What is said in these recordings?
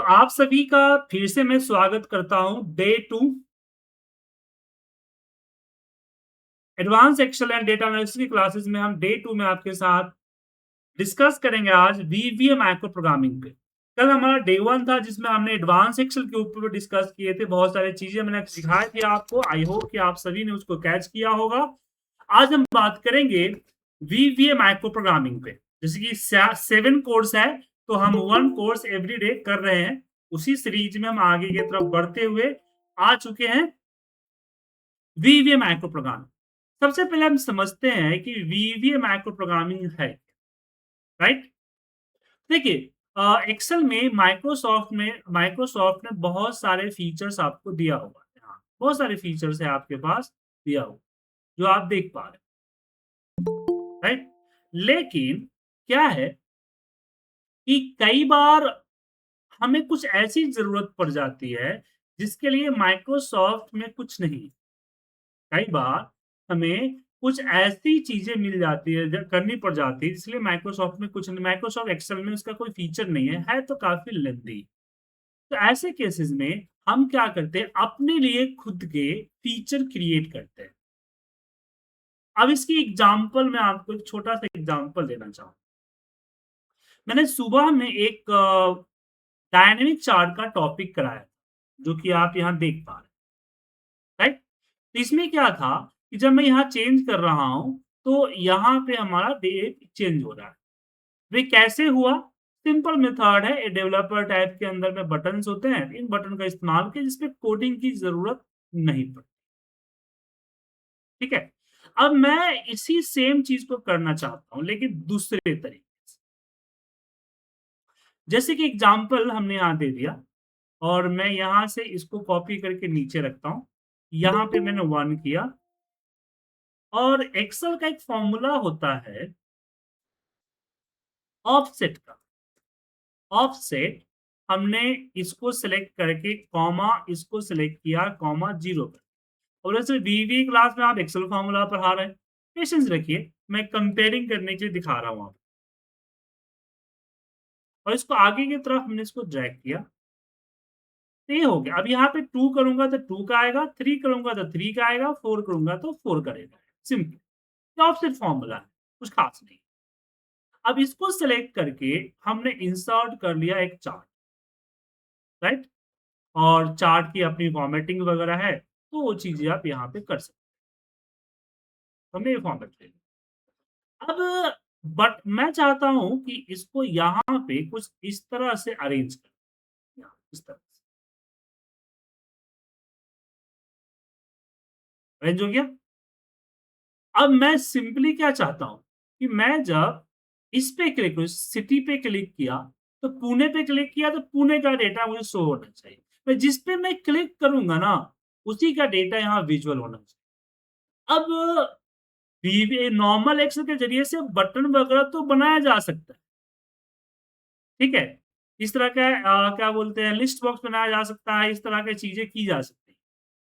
आप सभी का फिर से मैं स्वागत करता हूं day 2 advance Excel and data analysis की क्लासेस में। हम डे 2 में आपके साथ डिस्कस करेंगे आज वीवीए माइक्रो प्रोग्रामिंग पे। कल हमारा डे 1 था जिसमें हमने एडवांस एक्सेल के ऊपर डिस्कस किए थे, बहुत सारी चीजें मैंने सिखाई थी आपको। आई होप कि आप सभी ने उसको कैच किया होगा। आज हम बात करेंगे वीवीए माइक्रो प्रोग्रामिंग पे। जैसे कि 7 कोर्स है तो हम 1 कोर्स एवरी डे कर रहे हैं। उसी सीरीज में हम आगे की तरफ बढ़ते हुए आ चुके हैं वीवीए माइक्रो प्रोग्रामिंग। सबसे पहले हम समझते हैं कि वीवीए माइक्रो प्रोग्रामिंग है, राइट? देखिए, एक्सेल में माइक्रोसॉफ्ट ने बहुत सारे फीचर्स आपको दिया होगा। हाँ, बहुत सारे फीचर्स है आपके पास दिया हुआ जो आप देख पा रहे हैं, राइट? लेकिन क्या है कि कई बार हमें कुछ ऐसी जरूरत पड़ जाती है जिसके लिए माइक्रोसॉफ्ट में कुछ नहीं है। कई बार हमें कुछ ऐसी चीजें मिल जाती है करनी पड़ जाती है, इसलिए माइक्रोसॉफ्ट में कुछ नहीं। माइक्रोसॉफ्ट एक्सेल में उसका कोई फीचर नहीं है तो काफी लेंथी। तो ऐसे केसेस में हम क्या करते हैं, अपने लिए खुद के फीचर क्रिएट करते हैं। अब इसकी एग्जांपल मैं आपको एक छोटा सा एग्जांपल देना चाहूँ। मैंने सुबह में एक डायनेमिक चार्ट का टॉपिक कराया जो कि आप यहाँ देख पा रहे हैं, राइट? तो इसमें क्या था कि जब मैं यहाँ चेंज कर रहा हूँ तो यहाँ पे हमारा डेट चेंज हो रहा है। वे कैसे हुआ? सिंपल मेथड है। ए डेवलपर टाइप के अंदर में बटन्स होते हैं, इन बटन का इस्तेमाल किया जिसपे कोडिंग की जरूरत नहीं पड़ती। ठीक है, अब मैं इसी सेम चीज को करना चाहता हूं लेकिन दूसरे तरीके से। जैसे कि एग्जांपल हमने यहां दे दिया और मैं यहां से इसको कॉपी करके नीचे रखता हूं। यहां पे मैंने 1 किया और एक्सेल का एक फॉर्मूला होता है ऑफसेट का। ऑफसेट हमने इसको सिलेक्ट करके कॉमा इसको सिलेक्ट किया, कॉमा 0 पर। और वैसे वीवी क्लास में आप एक्सेल फॉर्मूला पढ़ा रहे हैं, पेशेंस रखिए, मैं कंपेयरिंग करने के लिए दिखा रहा हूं आपको। और इसको आगे की तरफ हमने इसको ड्रैग किया तो ये हो गया। अब यहाँ पे 2 करूंगा तो 2 का आएगा, 3 करूंगा तो 3 का आएगा, 4 करूंगा तो 4 करेगा। सिंपल ऑफसेट फॉर्मूला है, कुछ खास नहीं। अब इसको सिलेक्ट करके हमने इंसर्ट कर लिया एक चार्ट, राइट? और चार्ट की अपनी फॉर्मेटिंग वगैरह है तो वो चीजें आप यहाँ पे कर सकते हैं। हमने ये फॉर्मेट ले लिया। अब बट मैं चाहता हूं कि इसको यहाँ पे कुछ इस तरह से अरेंज कर, इस तरह से अरेंज हो गया। अब मैं सिंपली क्या चाहता हूं कि मैं जब इस पे क्लिक करूं, सिटी पे क्लिक किया तो पुणे पे क्लिक किया तो पुणे का डेटा मुझे शो होना चाहिए। मैं जिस पे मैं क्लिक करूंगा ना उसी का डेटा यहाँ विजुअल होना चाहिए। अब नॉर्मल एक्सेल के जरिए से बटन वगैरह तो बनाया जा सकता है, ठीक है? इस तरह का क्या बोलते हैं, लिस्ट बॉक्स बनाया जा सकता है, इस तरह की चीजें की जा सकती हैं।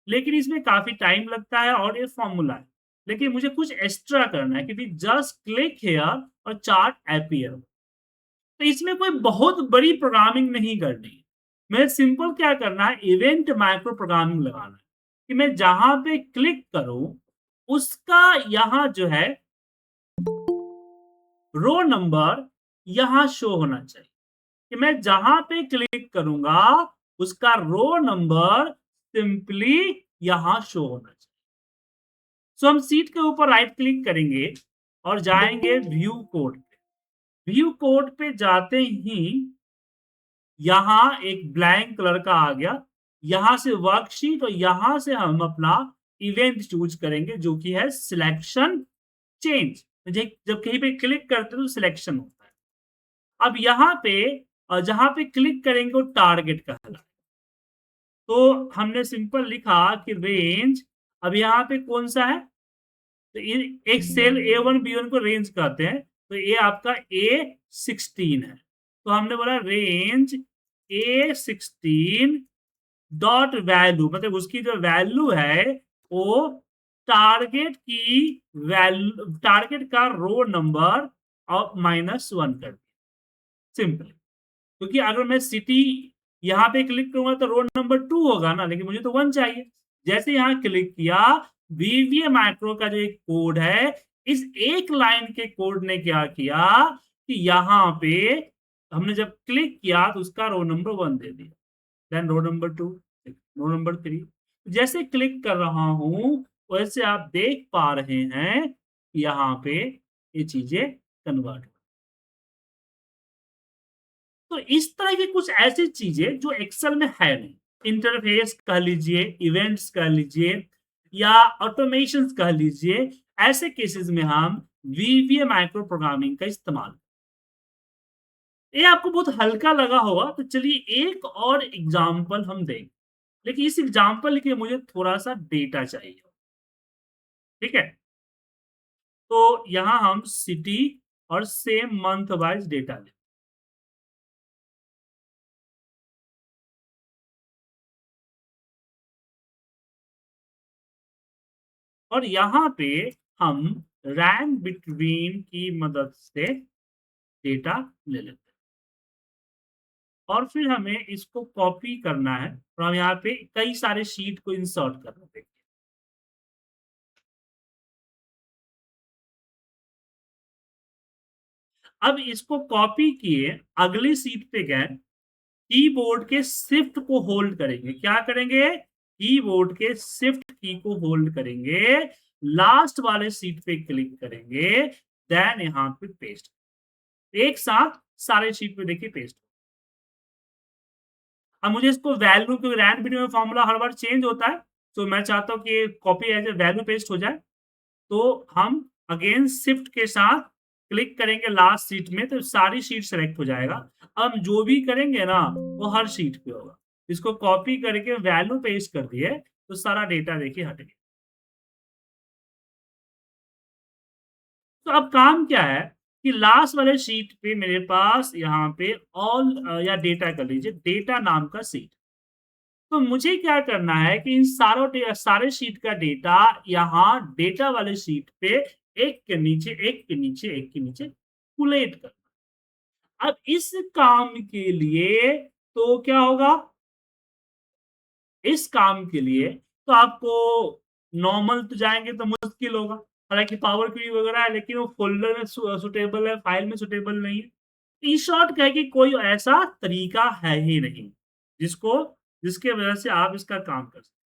लेकिन इसमें काफी टाइम लगता है और ये फॉर्मूला है। लेकिन मुझे कुछ एक्स्ट्रा करना है क्योंकि जस्ट क्लिक हियर और चार्ट अपीयर। तो इसमें कोई बहुत बड़ी प्रोग्रामिंग नहीं करनी है। मैं सिंपल क्या करना है, इवेंट माइक्रो प्रोग्रामिंग लगाना है कि मैं जहां पे क्लिक करूं उसका यहाँ जो है रो नंबर यहाँ शो होना चाहिए। कि मैं जहां पे क्लिक करूंगा उसका रो नंबर सिंपली यहां शो होना चाहिए। सो हम सीट के ऊपर राइट क्लिक करेंगे और जाएंगे व्यू कोड पे। व्यू कोड पे जाते ही यहां एक ब्लैंक कलर का आ गया। यहां से वर्कशीट और यहां से हम अपना इवेंट चूज करेंगे जो कि है सिलेक्शन चेंज। जब कहीं पे क्लिक करते हैं तो सिलेक्शन होता है। अब यहाँ पे जहां पे क्लिक करेंगे वो टारगेट कहलाएगा। तो हमने सिंपल लिखा कि रेंज, अब यहाँ पे कौन सा है, तो एक सेल A1 B1 को रेंज कहते हैं। तो ये आपका A16 है। तो हमने बोला रेंज A16 डॉट वैल्यू, मतलब उसकी जो वैल्यू है वो टारगेट की वैल्यू, टारगेट का रो नंबर और -1 कर दिया। सिंपल। क्योंकि अगर मैं सिटी यहाँ पे क्लिक करूँगा तो रो नंबर 2 होगा ना, लेकिन मुझे तो 1 चाहिए। जैसे यहाँ क्लिक किया, वीवीए मैक्रो का जो एक कोड है, इस एक लाइन के कोड ने क्या किया कि यहाँ पे हमने जब क्लिक किया तो उसका रो नंबर 1 दे दिया। Then row number 2, row number 3। जैसे क्लिक कर रहा हूँ, वैसे आप देख पा रहे हैं, यहाँ पे ये चीज़ें कन्वर्ट। तो इस तरह की कुछ ऐसी चीज़ें जो एक्सेल में है नहीं। इंटरफ़ेस कह लीजिए, इवेंट्स कह लीजिए या ऑटोमेशंस कह लीजिए, ऐसे केसेज़ में हम वीवीए माइक्रो प्रोग्रामिंग का इस्तेमाल। ये आपको बहुत हल्का लगा होगा, तो चलिए एक और एग्ज़ाम्पल हम देखें। लेकिन इस एग्ज़ाम्पल के लिए मुझे थोड़ा-सा डेटा चाहिए, ठीक है? तो यहाँ हम सिटी और सेम मंथ वाइज़ डेटा लें। और यहाँ पे हम रैंक बिटवीन की मदद से डेटा ले लेते हैं और फिर हमें इसको कॉपी करना है और हम यहाँ पे कई सारे शीट को इंसर्ट कर रहे हैं। अब इसको कॉपी किए, अगली शीट पे गए, कीबोर्ड के शिफ्ट को होल्ड करेंगे। क्या करेंगे? कीबोर्ड के शिफ्ट की को होल्ड करेंगे, लास्ट वाले शीट पे क्लिक करेंगे, देन यहाँ पे पेस्ट। एक साथ सारे शीट पे देखिए पेस्ट। अब मुझे इसको वैल्यू, क्योंकि रैंड वीडियो में फ़ॉर्मूला हर बार चेंज होता है, तो मैं चाहता हूँ कि copy as a value paste हो जाए। तो हम अगेन शिफ्ट के साथ क्लिक करेंगे लास्ट शीट में, तो सारी शीट सेलेक्ट हो जाएगा। अब हम जो भी करेंगे ना, वो हर शीट पे होगा। इसको कॉपी करके वैल्यू पेस्ट कर दिए, तो सारा डेटा देखिए हट गया। तो अब काम क्या है कि लास्ट वाले शीट पे मेरे पास यहाँ पे ऑल या डेटा कर लीजिए, डेटा नाम का शीट। तो मुझे क्या करना है कि इन सारे शीट का डेटा यहाँ डेटा वाले शीट पे एक के नीचे, एक के नीचे, एक के नीचे कोलेट कर। अब इस काम के लिए तो क्या होगा? इस काम के लिए तो आपको नॉर्मल तो जाएँगे तो मुश्किल होगा। हालाँकि पावर क्वेरी वगैरह है, लेकिन वो फ़ोल्डर में सूटेबल है, फ़ाइल में सूटेबल नहीं है। इन शॉर्ट क्या है कि कोई ऐसा तरीका है ही नहीं, जिसको जिसके वजह से आप इसका काम कर सकें।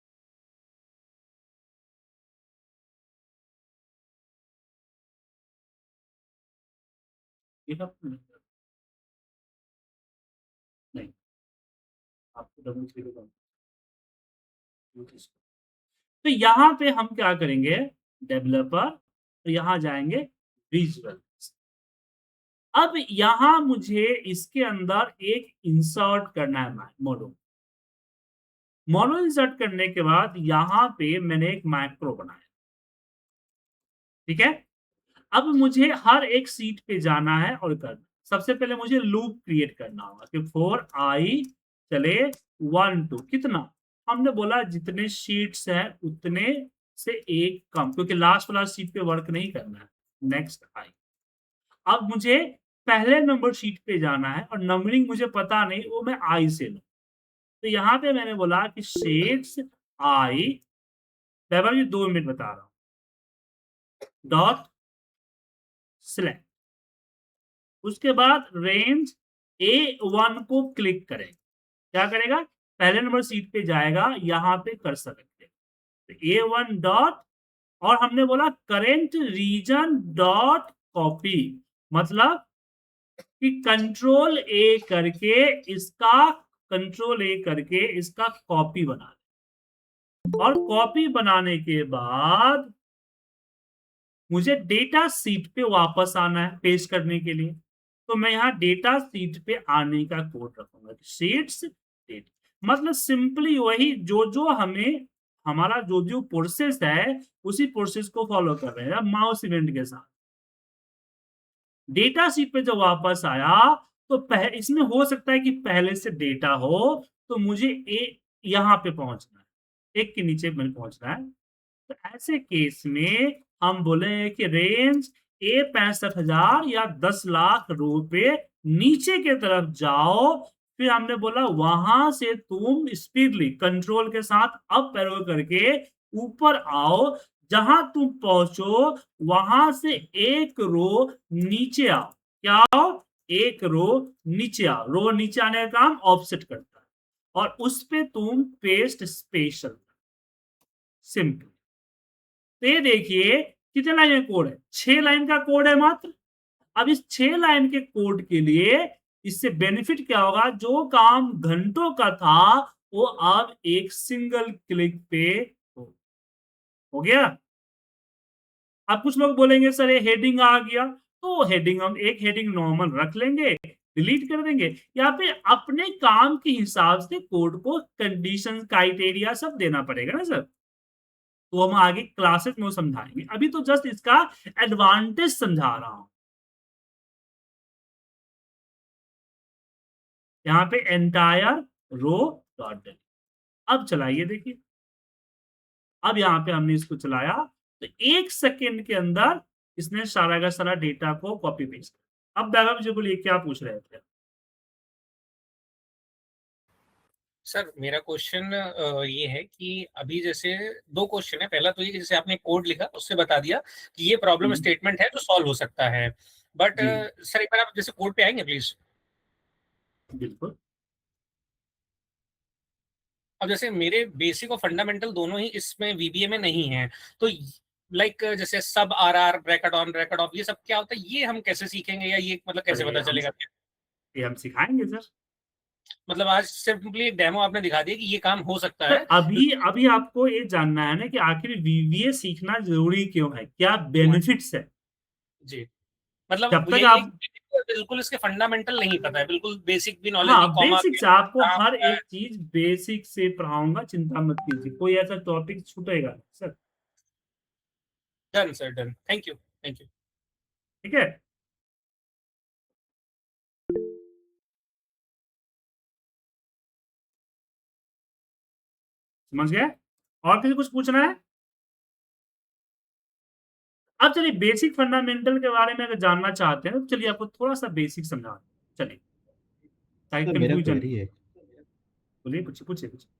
ये सब नहीं, आपको डब्ल्यू-3 तो यहाँ पे हम क्या करेंगे, डेवलपर, तो यहाँ जाएँगे विजुअल्स। अब यहाँ मुझे इसके अंदर एक इंसर्ट करना है मॉड्यूल। मॉड्यूल इंसर्ट करने के बाद यहाँ पे मैंने एक मैक्रो बनाया, ठीक है? अब मुझे हर एक सीट पे जाना है और करना। सबसे पहले मुझे लूप क्रिएट करना होगा कि फॉर आई चले 1 2 कितना? हमने बोला जितने शीट्स हैं उतने से एक कम, क्योंकि लास्ट वाला शीट पे वर्क नहीं करना है। Next I. अब मुझे पहले नंबर शीट पे जाना है और नंबरिंग मुझे पता नहीं, वो मैं आई से लूँ। तो यहाँ पे मैंने बोला कि शीट्स आई, मैं ये 2 मिनट बता रहा हूँ, डॉट सिलेक्ट। उसके बाद रेंज A1 को क्लिक करें। क्या करेगा? पहले नंबर सीट पे जाएगा, यहाँ पे कर्सर रखेगा। तो A1 डॉट और हमने बोला करंट रीजन डॉट कॉपी, मतलब कि कंट्रोल ए करके इसका कॉपी बना लें। और कॉपी बनाने के बाद मुझे डेटा शीट पे वापस आना है पेस्ट करने के लिए। तो मैं यहाँ डेटा शीट पे आने का कोड रखूँगा। शीट्स डेट मतलब सिंपली वही जो-जो हमें हमारा जो-जो प्रोसेस है, उसी प्रोसेस को फ़ॉलो कर रहे हैं माउस इवेंट के साथ। डेटा शीट पे जब वापस आया, तो इसमें हो सकता है कि पहले से डेटा हो, तो मुझे यहाँ पे पहुँचना है। एक के नीचे में पहुँचना है। तो ऐसे केस में हम बोले कि रेंज A 65,000 या 10 लाख रो पे नीचे की तरफ जाओ, फिर हमने बोला वहां से तुम स्पीडली कंट्रोल के साथ अप एरो करके ऊपर आओ, जहां तुम पहुंचो वहां से एक रो नीचे आओ। क्या आओ? एक रो नीचे आओ। रो नीचे आने का काम ऑफसेट करता है, और उस पे तुम पेस्ट स्पेशल। सिंपल। तो ये देखिए कितने लाइन का कोड है, 6 लाइन का कोड है मात्र। अब इस 6 लाइन के कोड के लिए इससे बेनिफिट क्या होगा? जो काम घंटों का था वो अब एक सिंगल क्लिक पे हो हो गया। अब कुछ लोग बोलेंगे सर ये हेडिंग आ गया, तो हेडिंग हम एक हेडिंग नॉर्मल रख लेंगे, डिलीट कर देंगे, या फिर अपने काम के हिसाब से कोड को कंडीशन क्राइटेरिया सब देना पड़ेगा ना सर। तो हम आगे क्लासेस में वो समझाएंगे, अभी तो जस्ट इसका एडवांटेज समझा रहा हूं। यहाँ पे एंटायर रो डॉट डिलीट। अब चलाइए देखिए, अब यहाँ पे हमने इसको चलाया तो 1 सेकंड के अंदर इसने सारा का सारा डेटा को कॉपी पेस्ट किया। अब वैभव जी बोलिए क्या पूछ रहे थे? सर मेरा क्वेश्चन ये है कि अभी जैसे 2 क्वेश्चन है। पहला तो ये कि जैसे आपने कोड लिखा उससे बता दिया कि ये प्रॉब्लम स्टेटमेंट है जो सॉल्व हो सकता है। बट जी सर एक बार आप जैसे कोड पे आएंगे प्लीज। बिल्कुल। अब जैसे मेरे बेसिक और फंडामेंटल दोनों ही इसमें वीबीए में नहीं है, तो लाइक जैसे सब RR bracket on bracket of ये सब क्या होता है, ये हम कैसे सीखेंगे या ये मतलब कैसे अरे पता चलेगा? ये हम सिखाएंगे सर। मतलब आज सिंपली एक डेमो आपने दिखा दिया कि ये काम हो सकता सर है। अभी अभी आपको ये जानना है ना कि आखिर वीवीए सीखना जरूरी क्यों है, क्या बेनिफिट्स है। जी, मतलब जब तक यही है आप, कि बिल्कुल इसके फंडामेंटल नहीं पता है, बिल्कुल बेसिक भी नॉलेज हाँ नहीं, कॉमा बेसिक्स, आपको कहाँ हर होता है। एक चीज बेसिक से पढ़ाऊंगा, चिंता मत कीजिए, कोई ऐसा टॉपिक छूटेगा नहीं, sir. Done sir, done, thank you, thank you. ठीक है। समझ गए? और किसी कुछ पूछना है? अब चलिए बेसिक फंडामेंटल के बारे में अगर जानना चाहते हैं तो चलिए आपको थोड़ा सा बेसिक समझा, चलिए ताकि सर मेरा कंफ्यूजन। क्वेरी है। बोलिए, पूछिए पूछिए पूछिए।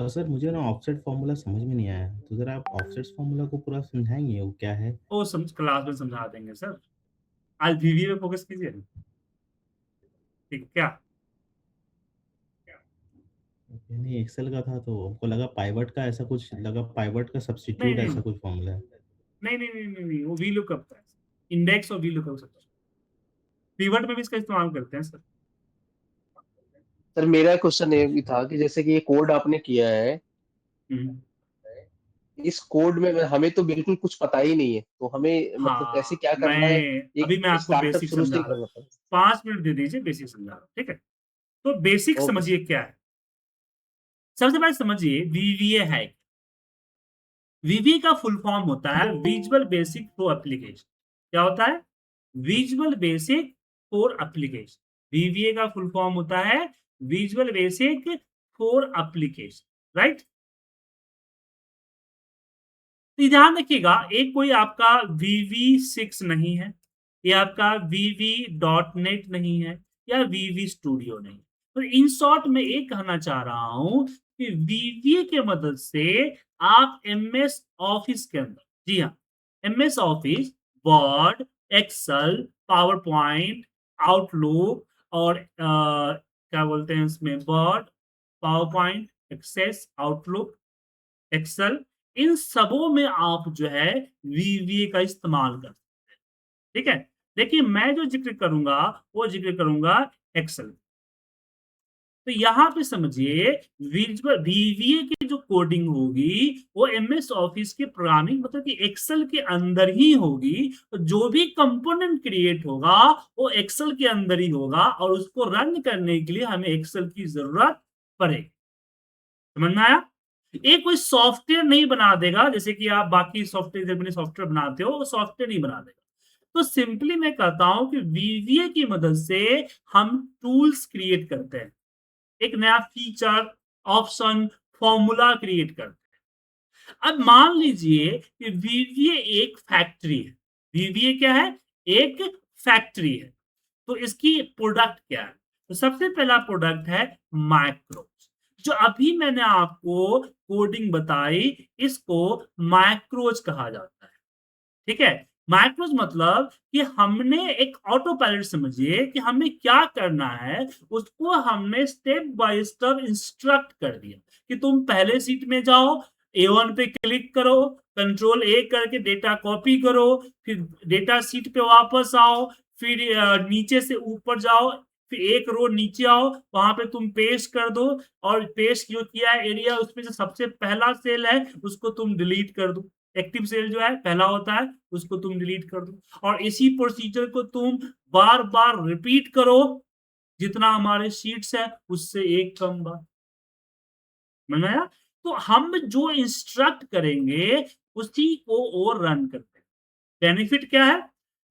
सर मुझे ना ऑफसेट फॉर्मूला समझ में नहीं आया, तो ज़रा आप ऑफसेट फॉर्मूला को पूरा समझाएंगे वो क्या है? वो क्लास में समझा देंगे सर। आज वीवीए पे फोकस कीजिए। ठीक है क्या? ओके, नहीं एक्सेल का था तो हमको लगा पाइवट का, ऐसा कुछ लगा, पाइवट का नहीं सब्स्टिट्यूट नहीं ऐसा कुछ फॉर्मूला है। नहीं नहीं नहीं नहीं, नहीं वो वी लुकअप है। इंडेक्स और वी लुकअप सब पीवट में भी इसका इस्तेमाल करते हैं सर। सर मेरा क्वेश्चन ये भी अच्छा। था कि जैसे कि ये कोड आपने किया है, हम्म, इस कोड में हमें तो बिल्कुल कुछ पता ही नहीं है, तो हमें मतलब कैसे हाँ क्या करना है? मैं अभी एक मैं आपको स्टार्टअप बेसिक शुरू समझा से ही रहा हूँ। करना पड़ेगा। 5 मिनट दे दीजिए, बेसिक समझा रहा हूँ, ठीक है। तो बेसिक ओके सर। समझिए क्या है। सबसे पहले समझिए वीवीए है। वीवी का फुल फॉर्म होता है विजुअल बेसिक फॉर एप्लीकेशन। क्या होता है? Visual basic for application. वीवीए का फुल फॉर्म होता है visual basic for application, right. तो ध्यान रखिएगा, एक कोई आपका VV6 नहीं है, ये आपका VV डॉट नेट नहीं है, या VV स्टूडियो नहीं। तो इन शॉर्ट में एक कहना चाह रहा हूं कि VV के मदद से आप MS ऑफिस के अंदर, जी हाँ, MS Office, Word, Excel, PowerPoint, Outlook, और क्या बोलते हैं इसमें, Word, PowerPoint, Access, Outlook, Excel, इन सबों में आप जो है वीवीए का इस्तेमाल कर सकते हैं। ठीक है। देखिए मैं जो जिक्र करूंगा वो जिक्र करूंगा एक्सेल। तो यहां पे समझिए, विजुअल वीवीए की जो कोडिंग होगी वो एमएस ऑफिस के प्रोग्रामिंग मतलब कि एक्सेल के अंदर ही होगी। तो जो भी कंपोनेंट क्रिएट होगा वो एक्सेल के अंदर ही होगा, और उसको रन करने के लिए हमें एक्सेल की जरूरत पड़ेगी। समझ में आया? ये कोई सॉफ्टवेयर नहीं बना देगा, जैसे कि आप बाकी सॉफ्टवेयर जब सॉफ्टवेयर बनाते हो वो सॉफ्टवेयर नहीं बना देगा। तो सिंपली मैं कहता हूं कि वीवीए की मदद से हम टूल्स क्रिएट करते हैं, एक नया फीचर, ऑप्शन, फॉर्मूला क्रिएट करते हैं। अब मान लीजिए कि वीवीए एक फैक्ट्री है। वीवीए क्या है? एक फैक्ट्री है। तो इसकी प्रोडक्ट क्या है? तो सबसे पहला प्रोडक्ट है मैक्रोज, जो अभी मैंने आपको कोडिंग बताई, इसको मैक्रोज कहा जाता है। ठीक है, मैक्रोज मतलब कि हमने एक ऑटो पायलट, समझिए कि हमें क्या करना है, उसको हमने स्टेप बाय स्टेप इंस्ट्रक्ट कर दिया कि तुम पहले सीट में जाओ, A1 पे क्लिक करो, कंट्रोल A करके डेटा कॉपी करो, फिर डेटा शीट पे वापस आओ, फिर नीचे से ऊपर जाओ, फिर एक रो नीचे आओ, वहां पे तुम पेस्ट कर दो, और पेस्ट जो किया है एरिया, उसमें से सबसे पहला सेल है उसको तुम डिलीट कर दो, एक्टिव सेल जो है पहला होता है उसको तुम डिलीट कर दो, और इसी प्रोसीजर को तुम बार बार रिपीट करो, जितना हमारे शीट्स है उससे एक कम बार। समझ में आया? तो हम जो इंस्ट्रक्ट करेंगे उसी को और रन करते हैं। बेनिफिट क्या है?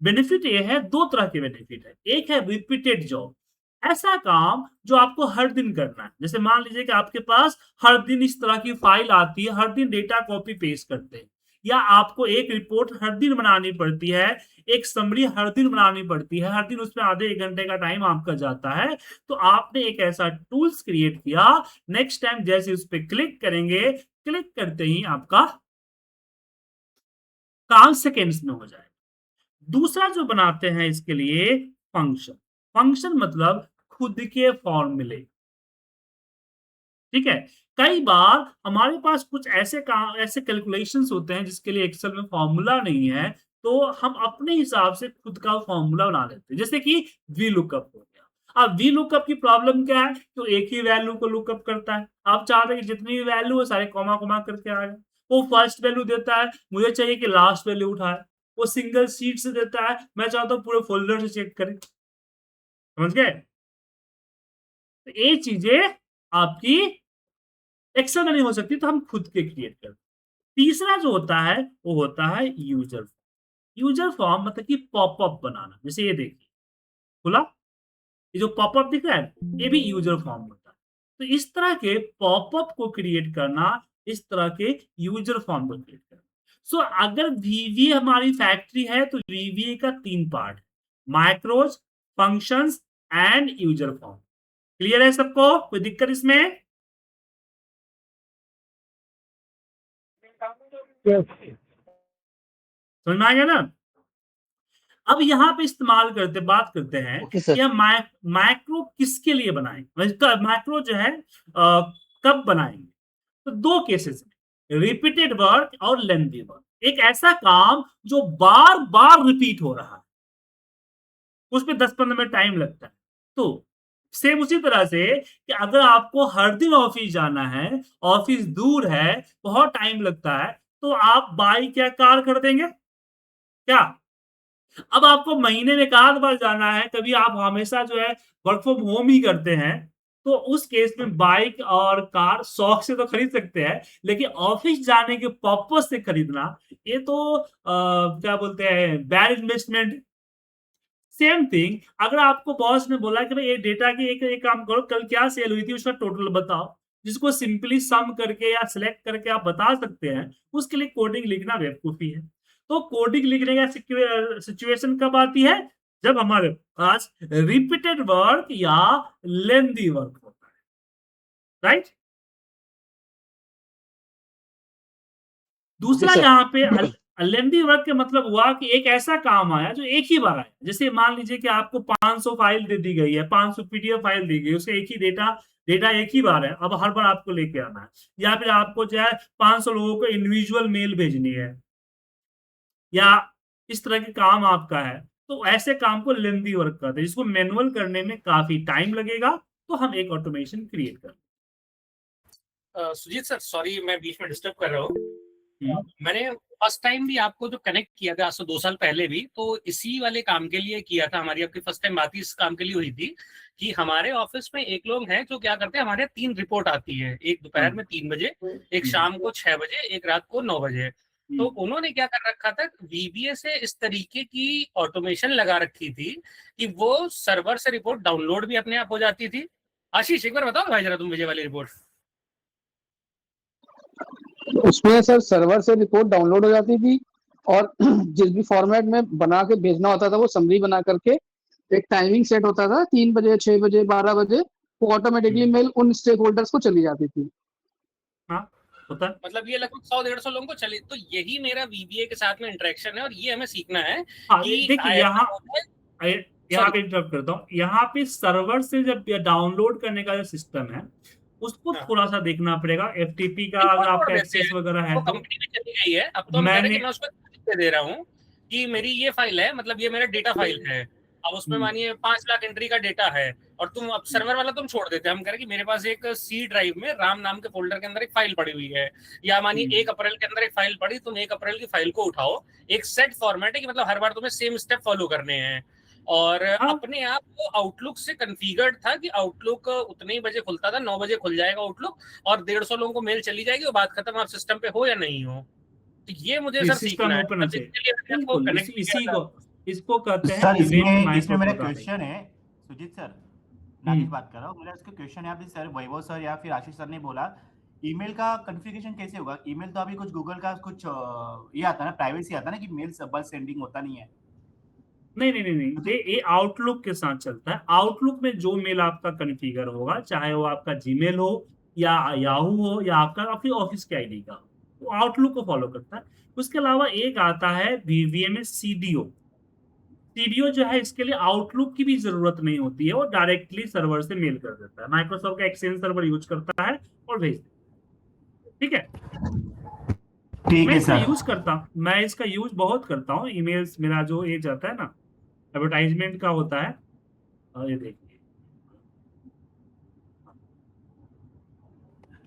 बेनिफिट ये है, दो तरह के बेनिफिट है। एक है रिपीटेड जॉब, ऐसा काम जो आपको हर दिन करना है। जैसे मान लीजिए कि आपके पास हर दिन इस तरह की फाइल आती है, हर दिन डेटा कॉपी पेस्ट करते हैं, या आपको एक रिपोर्ट हर दिन बनानी पड़ती है, एक समरी हर दिन बनानी पड़ती है, हर दिन उसमें आधे एक घंटे का टाइम आपका जाता है, तो आपने एक ऐसा टूल्स क्रिएट किया, नेक्स्ट टाइम जैसे उस पर क्लिक करेंगे, क्लिक करते ही आपका काम सेकेंड्स में हो जाएगा। दूसरा जो बनाते हैं इसके लिए, फंक्शन। फंक्शन मतलब खुद के फॉर्मूले। ठीक है, कई बार हमारे पास कुछ ऐसे काम, ऐसे कैलकुलेशंस होते हैं जिसके लिए एक्सेल में फॉर्मूला नहीं है, तो हम अपने हिसाब से खुद का फॉर्मूला बना लेते हैं, जैसे कि वी लुकअप हो गया। अब वी लुकअप की प्रॉब्लम क्या है, तो एक ही वैल्यू को लुकअप करता है। आप चाहते हैं कि जितनी भी वैल्यू हो सारे कॉमा कॉमा करके आ जाए, वो फर्स्ट वैल्यू देता है, मुझे चाहिए कि लास्ट वैल्यू उठाए, वो सिंगल शीट से देता है, मैं चाहता हूं पूरे फोल्डर से चेक करें। समझ गए? तो ये चीजें आपकी एक्सेल में नहीं हो सकती, तो हम खुद के क्रिएट करते हैं। तीसरा जो होता है वो होता है यूजर। यूजर फॉर्म मतलब कि पॉपअप बनाना। जैसे ये देखिए खुला, ये जो पॉपअप दिख रहा है ये भी यूजर फॉर्म होता है। तो इस तरह के पॉपअप को क्रिएट करना, इस तरह के यूजर फॉर्म को क्रिएट करना। सो अगर वीवीए हमारी फैक्ट्री है तो वीवीए का 3 पार्ट है, macros, functions and user form. Clear है सबको? कोई दिक्कत इसमें? समझ में आ गया ना? अब यहाँ पे इस्तेमाल करते, बात करते हैं ओके सर। कि हम मैक्रो किसके लिए बनाएं, मैक्रो जो है कब बनाएंगे। तो दो केसेस में, रिपीटेड वर्क और लेंथी वर्क। एक ऐसा काम जो बार बार रिपीट हो रहा है, उसमें 10-15 मिनट टाइम लगता है। तो सेम उसी तरह से कि अगर आपको हर दिन ऑफिस जाना है, ऑफिस दूर है, बहुत टाइम लगता है, तो आप बाइक या कार कर देंगे क्या? अब आपको महीने में 1 आध बार जाना है, कभी आप हमेशा जो है वर्क फ्रॉम होम ही करते हैं, तो उस केस में बाइक और कार शौक से तो खरीद सकते हैं, लेकिन ऑफिस जाने के पर्पस से खरीदना, ये तो क्या बोलते हैं, बैड इन्वेस्टमेंट। सेम थिंग, अगर आपको बॉस ने बोला कि भाई ये डेटा की एक काम करो, कल क्या सेल हुई थी उसका टोटल बताओ, जिसको सिंपली सम करके या सिलेक्ट करके आप बता सकते हैं, उसके लिए कोडिंग लिखना बेवकूफी है। तो कोडिंग लिखने का सिचुएशन कब आती है, जब हमारे पास रिपीटेड वर्क या लेंदी वर्क होता है, राइट? दूसरा सर। यहाँ पे लेंदी वर्क का मतलब हुआ कि एक ऐसा काम आया जो एक ही बार आया। जैसे मान लीजिए कि आपको 500 फाइल दे दी गई है, 500 पीडीएफ फाइल दी गई, उसका एक ही डेटा एक ही बार है, अब हर बार आपको लेके आना है। या फिर आपको जो है 500 लोगों को इंडिविजुअल मेल भेजनी है, या इस तरह के काम आपका है, तो ऐसे काम को लेंदी वर्क कहते हैं, जिसको मैनुअल करने में काफी टाइम लगेगा, तो हम एक ऑटोमेशन क्रिएट कर। सुजीत सर, सॉरी मैं बीच में डिस्टर्ब कर रहा हूँ। हम्म। मैंने फर्स्ट टाइम भी आपको जो कनेक्ट किया था आज से 2 साल पहले भी, तो इसी वाले काम के लिए किया था। हमारी आपकी फर्स्ट टाइम बात ही इस काम के लिए हुई थी कि हमारे ऑफिस में एक लोग हैं जो क्या करते हैं, हमारे 3 रिपोर्ट आती है, एक दोपहर में 3 बजे, एक शाम को 6 बजे, एक रात को 9 बजे। तो उन्होंने क्या कर रखा था, वीबीए से इस तरीके की ऑटोमेशन लगा रखी थी कि वो सर्वर से रिपोर्ट डाउनलोड भी अपने आप हो जाती थी। आशीष एक बार बताओ भाई जरा तुम विजय वाली रिपोर्ट। उसमें सर सर्वर से रिपोर्ट डाउनलोड हो जाती थी, और जिस भी फॉर्मेट में बना के भेजना होता था वो समरी बना करके एक टाइमिंग सेट होता था 3 बजे, 6 बजे, 12 बजे, वो ऑटोमेटिकली मेल उन स्टेक होल्डर्स को चली जाती थी। हाँ होता है। मतलब ये लगभग 100-150 लोगों को चले, तो यही मेरा वीबीए के साथ में इंटरेक्शन है और ये हमें सीखना है हाँ कि देखिए ऐसा यहाँ होता है। यहाँ सॉरी। पे इंटरप्ट करता हूँ। यहाँ पे सर्वर से जब डाउनलोड करने का जो सिस्टम है उसको हाँ, थोड़ा सा देखना पड़ेगा। एफटीपी का नहीं, वो अगर छोड़ आपका देते एक्सेस हैं, वगैरह वो है तो कंपनी में चली गई है। अब तो हम कह रहे हैं मैंने कि मैं उसको दे दे रहा हूँ कि मेरी ये फाइल है, मतलब ये मेरा डेटा फाइल है। अब उसमें मानिए 5 लाख एंट्री का डेटा है और तुम अब सर्वर वाला तुम छोड़ देते हैं। हम कह रहे हैं कि मेरे पास एक सी ड्राइव में राम नाम के फोल्डर के अंदर एक फाइल पड़ी हुई है, या मानिए 1 अप्रैल के अंदर एक फाइल पड़ी, तुम 1 अप्रैल की फाइल को उठाओ। एक सेट फॉर्मेट है कि मतलब हर बार तुम्हें सेम स्टेप फॉलो करने हैं। और हाँ अपने आप वो आउटलुक से कन्फिगर्ड था कि आउटलुक उतने ही बजे खुलता था, 9 बजे खुल जाएगा आउटलुक और 150 लोगों को मेल चली जाएगी और बात खत्म, आप सिस्टम पे हो या नहीं हो। तो ये मुझे सर सिस्टम सीखना है, ओपन मतलब चाहिए। इसके लिए मैंने आपको बिल्कुल कनेक्ट किया इसी था। को इसको कहते हैं सर इवेंट इसमें माइक्रो मेरा प्रोग्रामिंग। क्वेश्चन है सुजीत सर, हम्म नागेश बात कर रहा हूँ। मेरा इसका क्वेश्चन है, अभी सर वैभव सर या फिर आशीष सर ने बोला ईमेल का कॉन्फ़िगरेशन कैसे होगा। ईमेल तो अभी कुछ गूगल का कुछ ये आता है ना, प्राइवेसी आता है ना कि मेल बस सेंडिंग होता नहीं है। नहीं नहीं नहीं नहीं ये आउटलुक के साथ चलता है। आउटलुक में जो मेल आपका कॉन्फ़िगर होगा, चाहे वो आपका जीमेल हो या याहू हो या आपका आपकी ऑफिस के आईडी का, वो आउटलुक को फॉलो करता है। उसके अलावा एक आता है वीवीएमएस सीडीओ। सीडीओ जो है इसके लिए आउटलुक की भी जरूरत नहीं होती है, वो डायरेक्टली सर्वर से मेल कर देता है। माइक्रोसॉफ्ट का एक्सचेंज सर्वर यूज करता है और भेज देता है। ठीक है। ठीक मैं है इसका सर। यूज करता हूँ, मैं इसका यूज बहुत करता हूँ। ईमेल्स मेरा जो ये जाता है ना, एडवर्टाइजमेंट का होता है। ये देखिए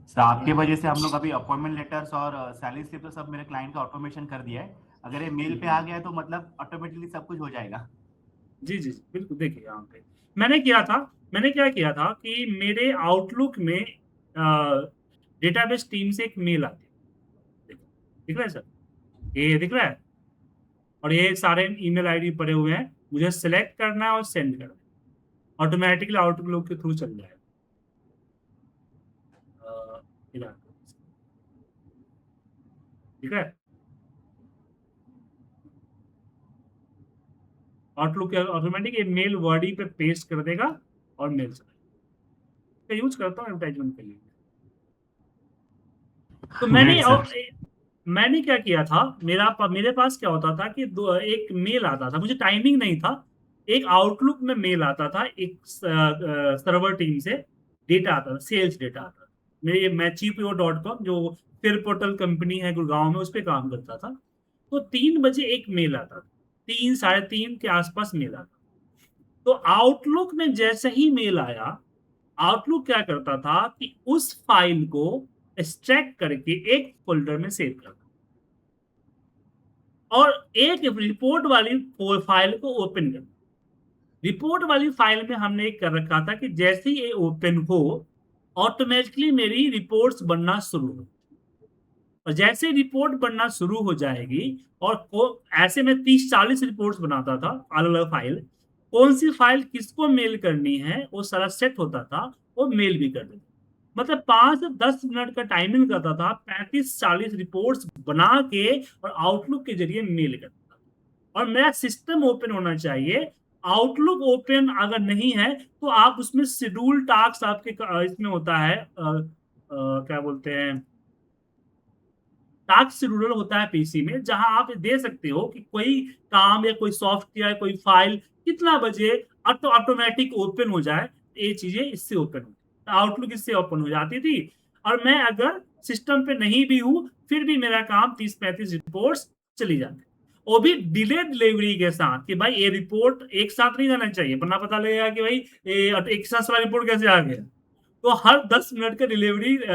सर आपके वजह से हम लोग अभी अपॉइंटमेंट लेटर्स और सैलरी स्लिप तो सब मेरे क्लाइंट का ऑटोमेशन कर दिया है। अगर ये मेल पे आ गया है तो मतलब ऑटोमेटिकली सब कुछ हो जाएगा। जी जी जी बिल्कुल। देखिए यहाँ पे मैंने क्या किया था कि मेरे आउटलुक में डेटाबेस टीम से एक मेल आती है। दिख रहा है सर, ये दिख रहा है, और ये सारे ईमेल आईडी पड़े हुए हैं। मुझे सेलेक्ट करना है और सेंड करना है, ऑटोमेटिकली आउटलुक के थ्रू चल जाएगा। इधर ठीक है। आउटलुक ऑटोमेटिक ये मेल वर्ड ही पे पेस्ट कर देगा और मेल चलेगा। यूज करता हूँ एडवर्टाइजमेंट के लिए। तो ग्रेट सर। मैंने क्या किया था, मेरे पास क्या होता था कि एक मेल आता था, मुझे टाइमिंग नहीं था। एक आउटलुक में मेल आता था, एक सर्वर टीम से डेटा आता था, सेल्स डेटा आता था। मेरे मैचीपीओ.com जो फिर पोर्टल कंपनी है गुड़गांव में, उस पर काम करता था। तो 3 बजे एक मेल आता था, 3 साढ़े 3 के आसपास मेल आता। तो आउटलुक में जैसे ही मेल आया, आउटलुक क्या करता था कि उस फाइल को एक्सट्रैक्ट करके एक फोल्डर में सेव करता और एक रिपोर्ट वाली फाइल को ओपन करता। रिपोर्ट वाली फाइल में हमने एक कर रखा था कि जैसे ही ये ओपन हो, ऑटोमेटिकली मेरी रिपोर्ट्स बनना शुरू हो। और जैसे रिपोर्ट बनना शुरू हो जाएगी, और ऐसे में 30-40 रिपोर्ट्स बनाता था, अलग अलग फाइल, कौन सी फाइल किसको मेल करनी है वो सारा सेट होता था, वो मेल भी कर देता। मतलब 5 से 10 मिनट का टाइमिंग करता था, 35-40 रिपोर्ट्स बना के और आउटलुक के जरिए मेल करता था। और मेरा सिस्टम ओपन होना चाहिए। आउटलुक ओपन अगर नहीं है तो आप उसमें शेड्यूल टास्क आपके इसमें होता है, क्या बोलते हैं, टास्क शेड्यूलर होता है पीसी में, जहां आप दे सकते हो कि कोई काम या कोई सॉफ्टवेयर, कोई फाइल कितना बजे ऑटोमेटिक ओपन हो जाए। ये चीजें इससे ओपन होती, आउटलुक इससे ओपन हो जाती थी। और मैं अगर सिस्टम पे नहीं भी हूं फिर भी मेरा काम 30-35 रिपोर्ट्स चली जाती, वो भी डिले डिलीवरी के साथ, कि भाई ये रिपोर्ट एक साथ नहीं जाना चाहिए, वरना पता लगेगा कि भाई एक साथ सारा रिपोर्ट कैसे आ गया। तो हर 10 मिनट का डिले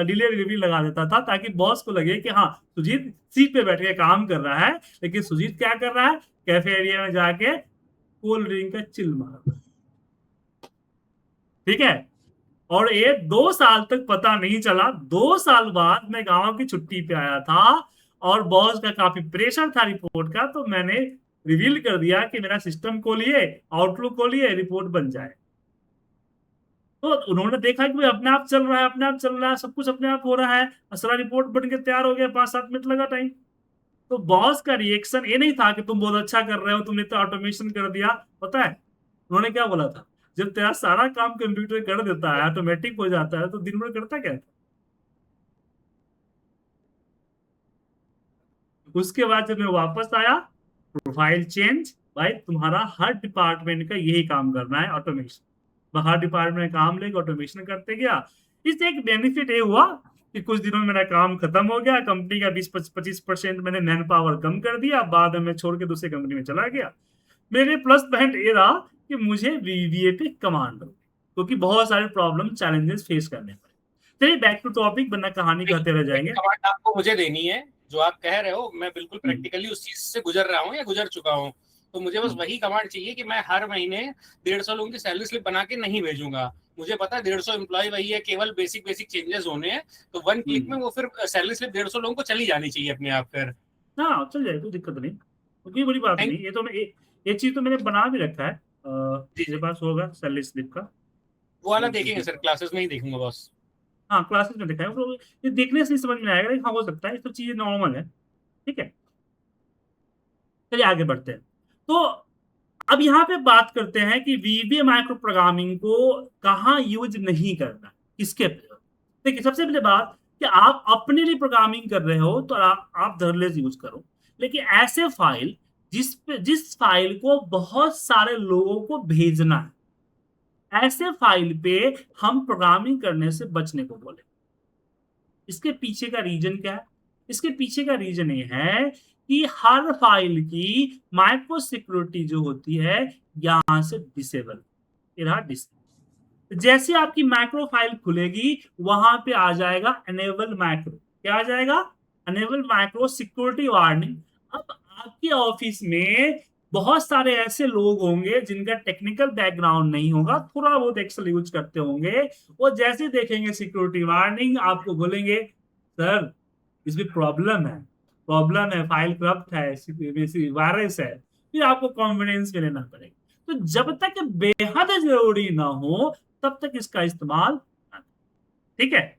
डिलीवरी लगा देता था, ताकि बॉस को लगे कि हाँ सुजीत सीट पे बैठ के काम कर रहा है, लेकिन सुजीत क्या कर रहा है, कैफे एरिया में जाके कोल्ड ड्रिंक का चिल मार रहा है। ठीक है। और ये 2 साल तक पता नहीं चला। 2 साल बाद मैं गांव की छुट्टी पे आया था और बॉस का काफी प्रेशर था रिपोर्ट का, तो मैंने रिवील कर दिया कि मेरा सिस्टम खोलिए, आउटलुक खोलिए, रिपोर्ट बन जाए। तो उन्होंने देखा कि भाई अपने आप चल रहा है, अपने आप चल रहा है, सब कुछ अपने आप हो रहा है, सारा रिपोर्ट बन के तैयार हो गया, 5-7 मिनट लगा टाइम। तो बॉस का रिएक्शन ये नहीं था कि तुम बहुत अच्छा कर रहे हो, तुमने तो ऑटोमेशन कर दिया। पता है उन्होंने क्या बोला था, जब तेरा सारा काम कंप्यूटर कर देता है, ऑटोमेटिक हो जाता है, तो दिन भर करता क्या था? उसके बाद जब मैं वापस आया, प्रोफाइल चेंज, भाई तुम्हारा हर डिपार्टमेंट का यही काम करना है, ऑटोमेशन। हर डिपार्टमेंट में काम लेके ऑटोमेशन करते गया। इससे एक बेनिफिट ये हुआ कि कुछ दिनों में मेरा काम खत्म हो गया, कंपनी का 20-25% मैंने मैन पावर कम कर दिया, बाद में मैं छोड़ के दूसरी कंपनी में चला गया। मेरे प्लस पॉइंट ये रहा कि मुझे वीवीए पे कमांड हो, क्योंकि बहुत सारे प्रॉब्लम चैलेंजेस फेस करने पड़े। चलिए बैक टू टॉपिक, वरना कहानी कहते रह जाएंगे। कमांड आपको मुझे देनी है, जो आप कह रहे हो मैं बिल्कुल प्रैक्टिकली उस चीज से गुजर रहा हूँ या गुजर चुका हूँ। तो मुझे बस वही कमांड चाहिए कि मैं हर महीने 150 लोगों की सैलरी स्लिप बना के नहीं भेजूंगा। मुझे पता है 150 एम्प्लॉय वही है, केवल बेसिक चेंजेस होने हैं, तो 1 क्लिक में वो फिर सैलरी स्लिप 150 लोगों को चली जानी चाहिए अपने आप। फिर हाँ चल जाए, कोई दिक्कत नहीं, कोई बड़ी बात नहीं। ये तो मैं ये चीज तो मैंने बना भी रखा है, मेरे पास होगा सैलरी स्लिप का। वो वाला देखेंगे सर, क्लासेस में ही देखूंगा बॉस। हाँ क्लासेस में दिखाया, तो ये देखने से ही समझ में आएगा, हाँ हो सकता है, ये सब चीजें नॉर्मल है। ठीक है, चलिए आगे बढ़ते हैं। तो अब यहाँ पे बात करते हैं कि वीबीए माइक्रो प्रोग्रामिंग को कहाँ यूज नहीं करना, किसके पे। देखिए सबसे पहले बात कि आप अपने लिए प्रोग्रामिंग कर रहे हो तो आप धरलेस यूज करो, लेकिन ऐसे फाइल जिस फाइल को बहुत सारे लोगों को भेजना है, ऐसे फाइल पे हम प्रोग्रामिंग करने से बचने को बोले। इसके पीछे का रीजन क्या है? इसके पीछे का रीजन ये है कि हर फाइल की माइक्रो सिक्योरिटी जो होती है यहां से डिसेबल, जैसे आपकी मैक्रो फाइल खुलेगी वहां पे आ जाएगा एनेबल मैक्रो। क्या आ जाएगा? Enable macro security warning. अब आपके ऑफिस में बहुत सारे ऐसे लोग होंगे जिनका टेक्निकल बैकग्राउंड नहीं होगा, थोड़ा बहुत एक्सेल यूज करते होंगे, वो जैसे देखेंगे सिक्योरिटी वार्निंग आपको बोलेंगे सर इसमें प्रॉब्लम है, फाइल करप्ट है, वायरस है, फिर आपको कॉन्फिडेंस में लेना पड़ेगा। तो जब तक बेहद जरूरी ना हो तब तक इसका इस्तेमाल ना करें। ठीक है,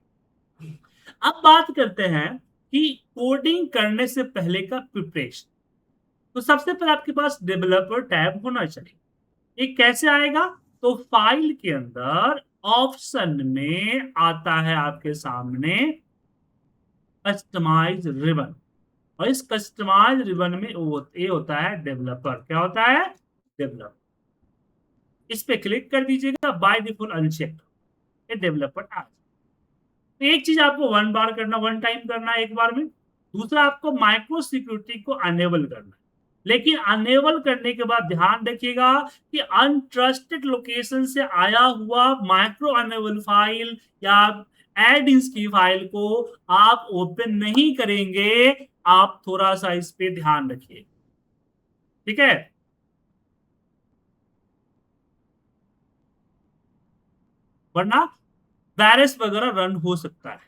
अब बात करते हैं कि कोडिंग करने से पहले का प्रिपरेशन। तो सबसे पहले आपके पास डेवलपर टैब होना चाहिए। ये कैसे आएगा? तो फाइल के अंदर ऑप्शन में आता है आपके सामने कस्टमाइज रिबन, और इस कस्टमाइज रिबन में ये होता है डेवलपर। क्या होता है? डेवलपर। इस पे क्लिक कर दीजिएगा, बाय डिफॉल्ट अनचेक, ये डेवलपर आ जाए। तो एक चीज आपको वन टाइम करना है एक बार में। दूसरा आपको माइक्रो सिक्योरिटी को अनेबल करना है, लेकिन अनेबल करने के बाद ध्यान रखिएगा कि अनट्रस्टेड लोकेशन से आया हुआ माइक्रो अनेबल फाइल या एड इन्स की फाइल को आप ओपन नहीं करेंगे। आप थोड़ा सा इस पे ध्यान रखिए, ठीक है? वरना वायरस वगैरह रन हो सकता है।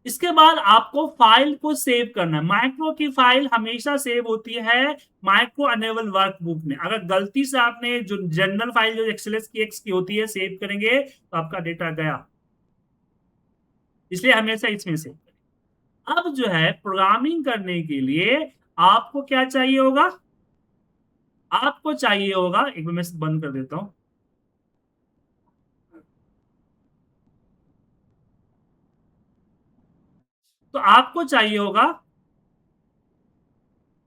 इसके बाद आपको फाइल को सेव करना है। माइक्रो की फाइल हमेशा सेव होती है माइक्रो अनेबल वर्कबुक में। अगर गलती से आपने जो जनरल फाइल जो एक्सएलएस की होती है सेव करेंगे तो आपका डेटा गया, इसलिए हमेशा इसमें सेव करें। अब जो है प्रोग्रामिंग करने के लिए आपको क्या चाहिए होगा? आपको चाहिए होगा, एक बार मैं बंद कर देता हूं, तो आपको चाहिए होगा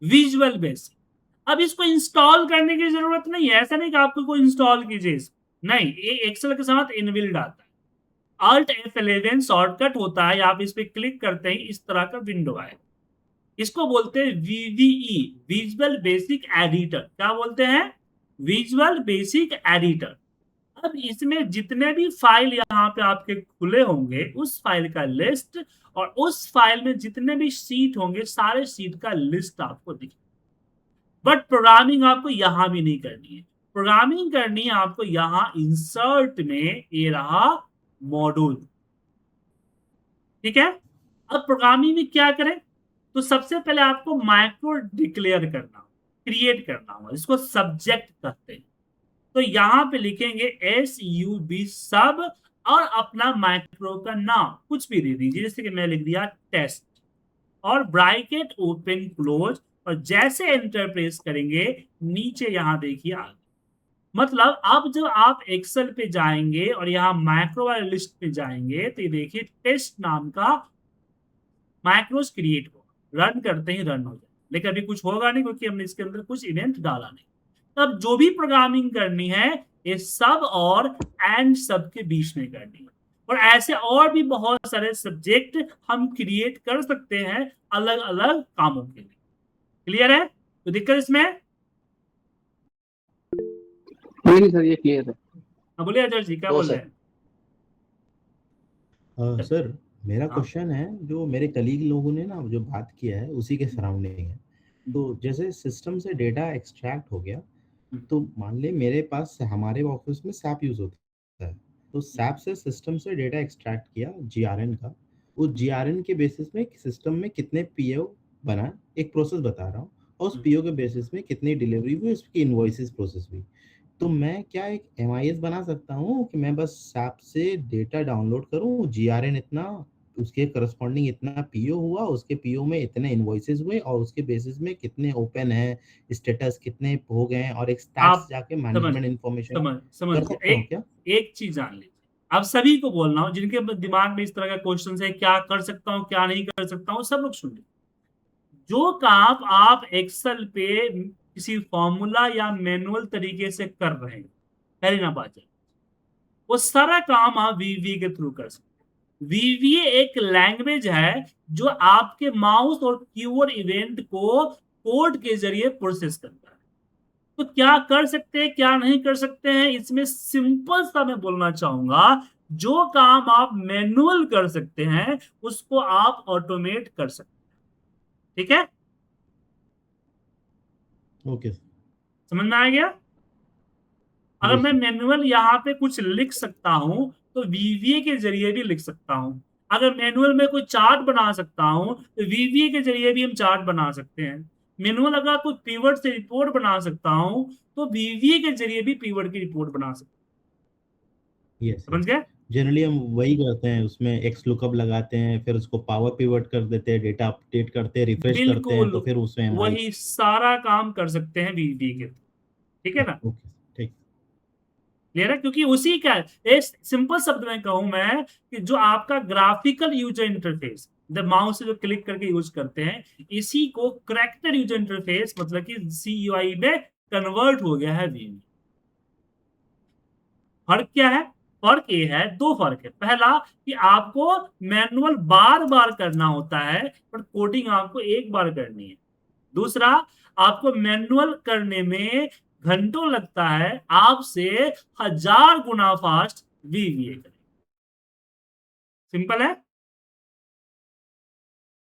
विजुअल बेसिक। अब इसको इंस्टॉल करने की जरूरत नहीं है, ऐसा नहीं कि आपको कोई इंस्टॉल कीजिए, नहीं, ये एक्सेल के साथ इनबिल्ड आता है। Alt F11 शॉर्टकट होता है, आप इस पे क्लिक करते ही इस तरह का विंडो आए। इसको बोलते हैं VBE, विजुअल बेसिक एडिटर। क्या बोलते हैं? Visual basic editor. अब इसमें जितने भी फाइल यहाँ पे आपके खुले होंगे उस फाइल का लिस्ट, और उस फाइल में जितने भी सीट होंगे सारे सीट का लिस्ट आपको दिखे। बट प्रोग्रामिंग आपको यहां भी नहीं करनी है, प्रोग्रामिंग करनी है आपको यहां इंसर्ट में, ये रहा मॉड्यूल। ठीक है, अब प्रोग्रामिंग में क्या करें? तो सबसे पहले आपको माइक्रो डिक्लेयर करना, क्रिएट करना होगा, इसको सब्जेक्ट कहते हैं। तो यहां पे लिखेंगे SUB सब, और अपना माइक्रो का नाम कुछ भी दे दीजिए, जैसे कि मैं लिख दिया टेस्ट, और ब्रैकेट ओपन क्लोज, और जैसे एंटर प्रेस करेंगे नीचे यहां देखिए आ गया। मतलब अब जब आप एक्सेल पे जाएंगे और यहाँ मैक्रो वाले लिस्ट पे जाएंगे तो ये देखिए टेस्ट नाम का मैक्रोस क्रिएट हो, रन करते ही रन हो जाए, लेकिन अभी कुछ होगा नहीं क्योंकि हमने इसके अंदर कुछ इवेंट डाला नहीं। तब जो भी प्रोग्रामिंग करनी है ये सब और एंड सब के बीच में करनी है, और ऐसे और भी बहुत सारे सब्जेक्ट हम क्रिएट कर सकते हैं अलग अलग कामों के लिए। क्लियर है? तो दिक्कत इसमें? नहीं सर, ये क्लियर है। हाँ बोलिए अजय जी, क्या तो बोल सर रहे हैं? सर मेरा हाँ। क्वेश्चन है, जो मेरे कलीग लोगों ने ना जो बात किया है उसी के सराउंडिंग है। तो जैसे सिस्टम से डेटा एक्सट्रैक्ट हो गया, तो मान ले मेरे पास हमारे ऑफिस में सैप यूज होता है, तो सैप से सिस्टम से डेटा एक्सट्रैक्ट किया जीआरएन का, उस जीआरएन के बेसिस में सिस्टम में कितने पीओ बना, एक प्रोसेस बता रहा हूँ, और उस पीओ के बेसिस में कितनी डिलीवरी हुई, उसकी इनवॉइसेस प्रोसेस हुई। तो मैं क्या एक एमआईएस बना सकता हूँ कि मैं बस सैप से डेटा डाउनलोड करूँ, जीआरएन इतना, उसके करस्पॉन्डिंग इतना पीओ हुआ, उसके पीओ में इतने इनवॉइसेस हुए, और उसके बेसिस में कितने ओपन है, स्टेटस कितने हो गए हैं, और एक स्टैट्स आप जाके समझ मैनेजमेंट इंफॉर्मेशन समझ कर सकता हूँ क्या? एक चीज जान लीजिए, अब सभी को बोल रहा हूँ जिनके दिमाग में इस तरह का क्वेश्चन है क्या कर सकता हूँ क्या नहीं कर सकता हूँ, सब लोग सुन लीजिए। जो काम आप एक्सेल पे किसी फॉर्मूला या मैनुअल तरीके से कर रहे हैं, पहली ना बात है, वो सारा काम आप वीवीए के थ्रू कर सकते हैं। वीवीए एक लैंग्वेज है जो आपके माउस और कीवर्ड इवेंट को कोड के जरिए प्रोसेस करता है। तो क्या कर सकते हैं क्या नहीं कर सकते हैं, इसमें सिंपल सा मैं बोलना चाहूंगा, जो काम आप मैनुअल कर सकते हैं उसको आप ऑटोमेट कर सकते हैं। ठीक है? ओके, समझ में आ गया? अगर जी मैं सर। मैनुअल यहाँ पे कुछ लिख सकता हूं तो वीवीए के जरिए भी लिख सकता हूं। अगर मैनुअल में कोई चार्ट बना सकता हूं तो वीवीए के जरिए भी हम चार्ट बना सकते हैं। मैनुअल अगर कोई पीवर्ड से रिपोर्ट बना सकता हूं तो वीवीए के जरिए भी पीवर्ड की रिपोर्ट बना सकते हैं। यस समझ यस, गए? जनरली हम वही करते हैं, उसमें एक्स लुकअप लगाते हैं, फिर उसको पावर पिवट कर देते हैं, डेटा अपडेट करते हैं, रिफ्रेश करते हैं, बिल्कुल तो फिर उसमें हमारी। वही सारा काम कर सकते हैं वीवीए के। ठीक है ना? ओके, ठीक। क्लियर है? क्योंकि उसी का एक सिंपल शब्द में कहूं मैं कि जो आपका ग्राफिकल यूजर इंटरफेस, जब माउस से जो क्लिक करके यूज करते हैं, इसी को करेक्टर यूजर इंटरफेस मतलब कि सीयूआई में कन्वर्ट हो गया है वीवी। फर्क क्या है? फर्क ये है, दो फर्क है। पहला कि आपको मैनुअल बार बार करना होता है पर कोडिंग आपको एक बार करनी है। दूसरा, आपको मैनुअल करने में घंटों लगता है, आपसे 1000 गुना फास्ट वीवीए करें। सिंपल है?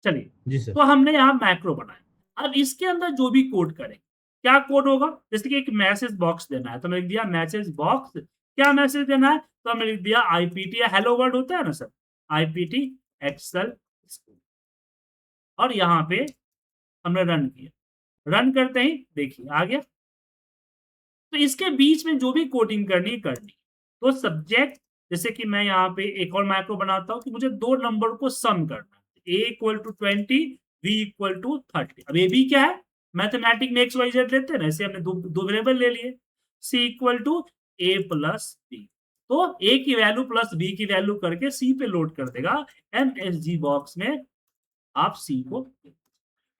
चलिए, जी सर। तो हमने यहां मैक्रो बनाया। अब इसके अंदर जो भी कोड करें, क्या कोड होगा? जैसे कि एक मैसेज बॉक्स देना है तो मैं लिख दिया मैसेज बॉक्स। क्या मैसेज देना है? तो हमने लिख दिया आईपीटी या हेलो वर्ल्ड होता है ना सर, आईपीटी एक्सेल स्कूल, और यहां पे हमने रन किया। रन करते ही देखिए आ गया। तो इसके बीच में जो भी कोडिंग करनी, तो सब्जेक्ट, जैसे कि मैं यहाँ पे एक और मैक्रो बनाता हूँ कि मुझे दो नंबर को सम करना है, a equal to 20, b equal to 30। अब ये भी क्या है? मैथमेटिक में एक्स वाई जेड लेते हैं ना, ऐसे हमने दो वेरिएबल ले लिए। c equal to a plus b, तो a की वैल्यू प्लस b की वैल्यू करके c पे लोड कर देगा MSG बॉक्स में। आप c को,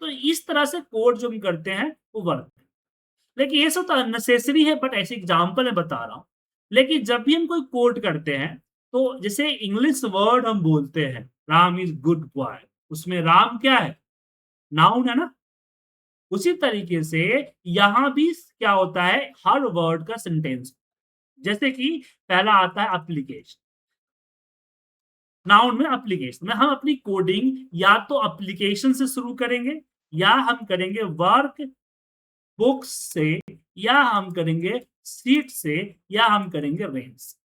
तो इस तरह से कोड जो हम करते हैं वो वर्क। लेकिन ये सब तो अननेसेसरी है, बट ऐसे एग्जांपल में बता रहा हूं। लेकिन जब भी हम कोई कोड करते हैं तो जैसे इंग्लिश वर्ड हम बोलते हैं, राम इज गुड बॉय, उसमें राम क्या है? नाउन है ना। उसी तरीके से यहां भी क्या होता है, हर वर्ड का सेंटेंस। जैसे कि पहला आता है एप्लीकेशन, नाउन में एप्लीकेशन में हम अपनी कोडिंग या तो एप्लीकेशन से शुरू करेंगे, या हम करेंगे वर्क बुक्स से, या हम करेंगे सीट से, या हम करेंगे रेंज से।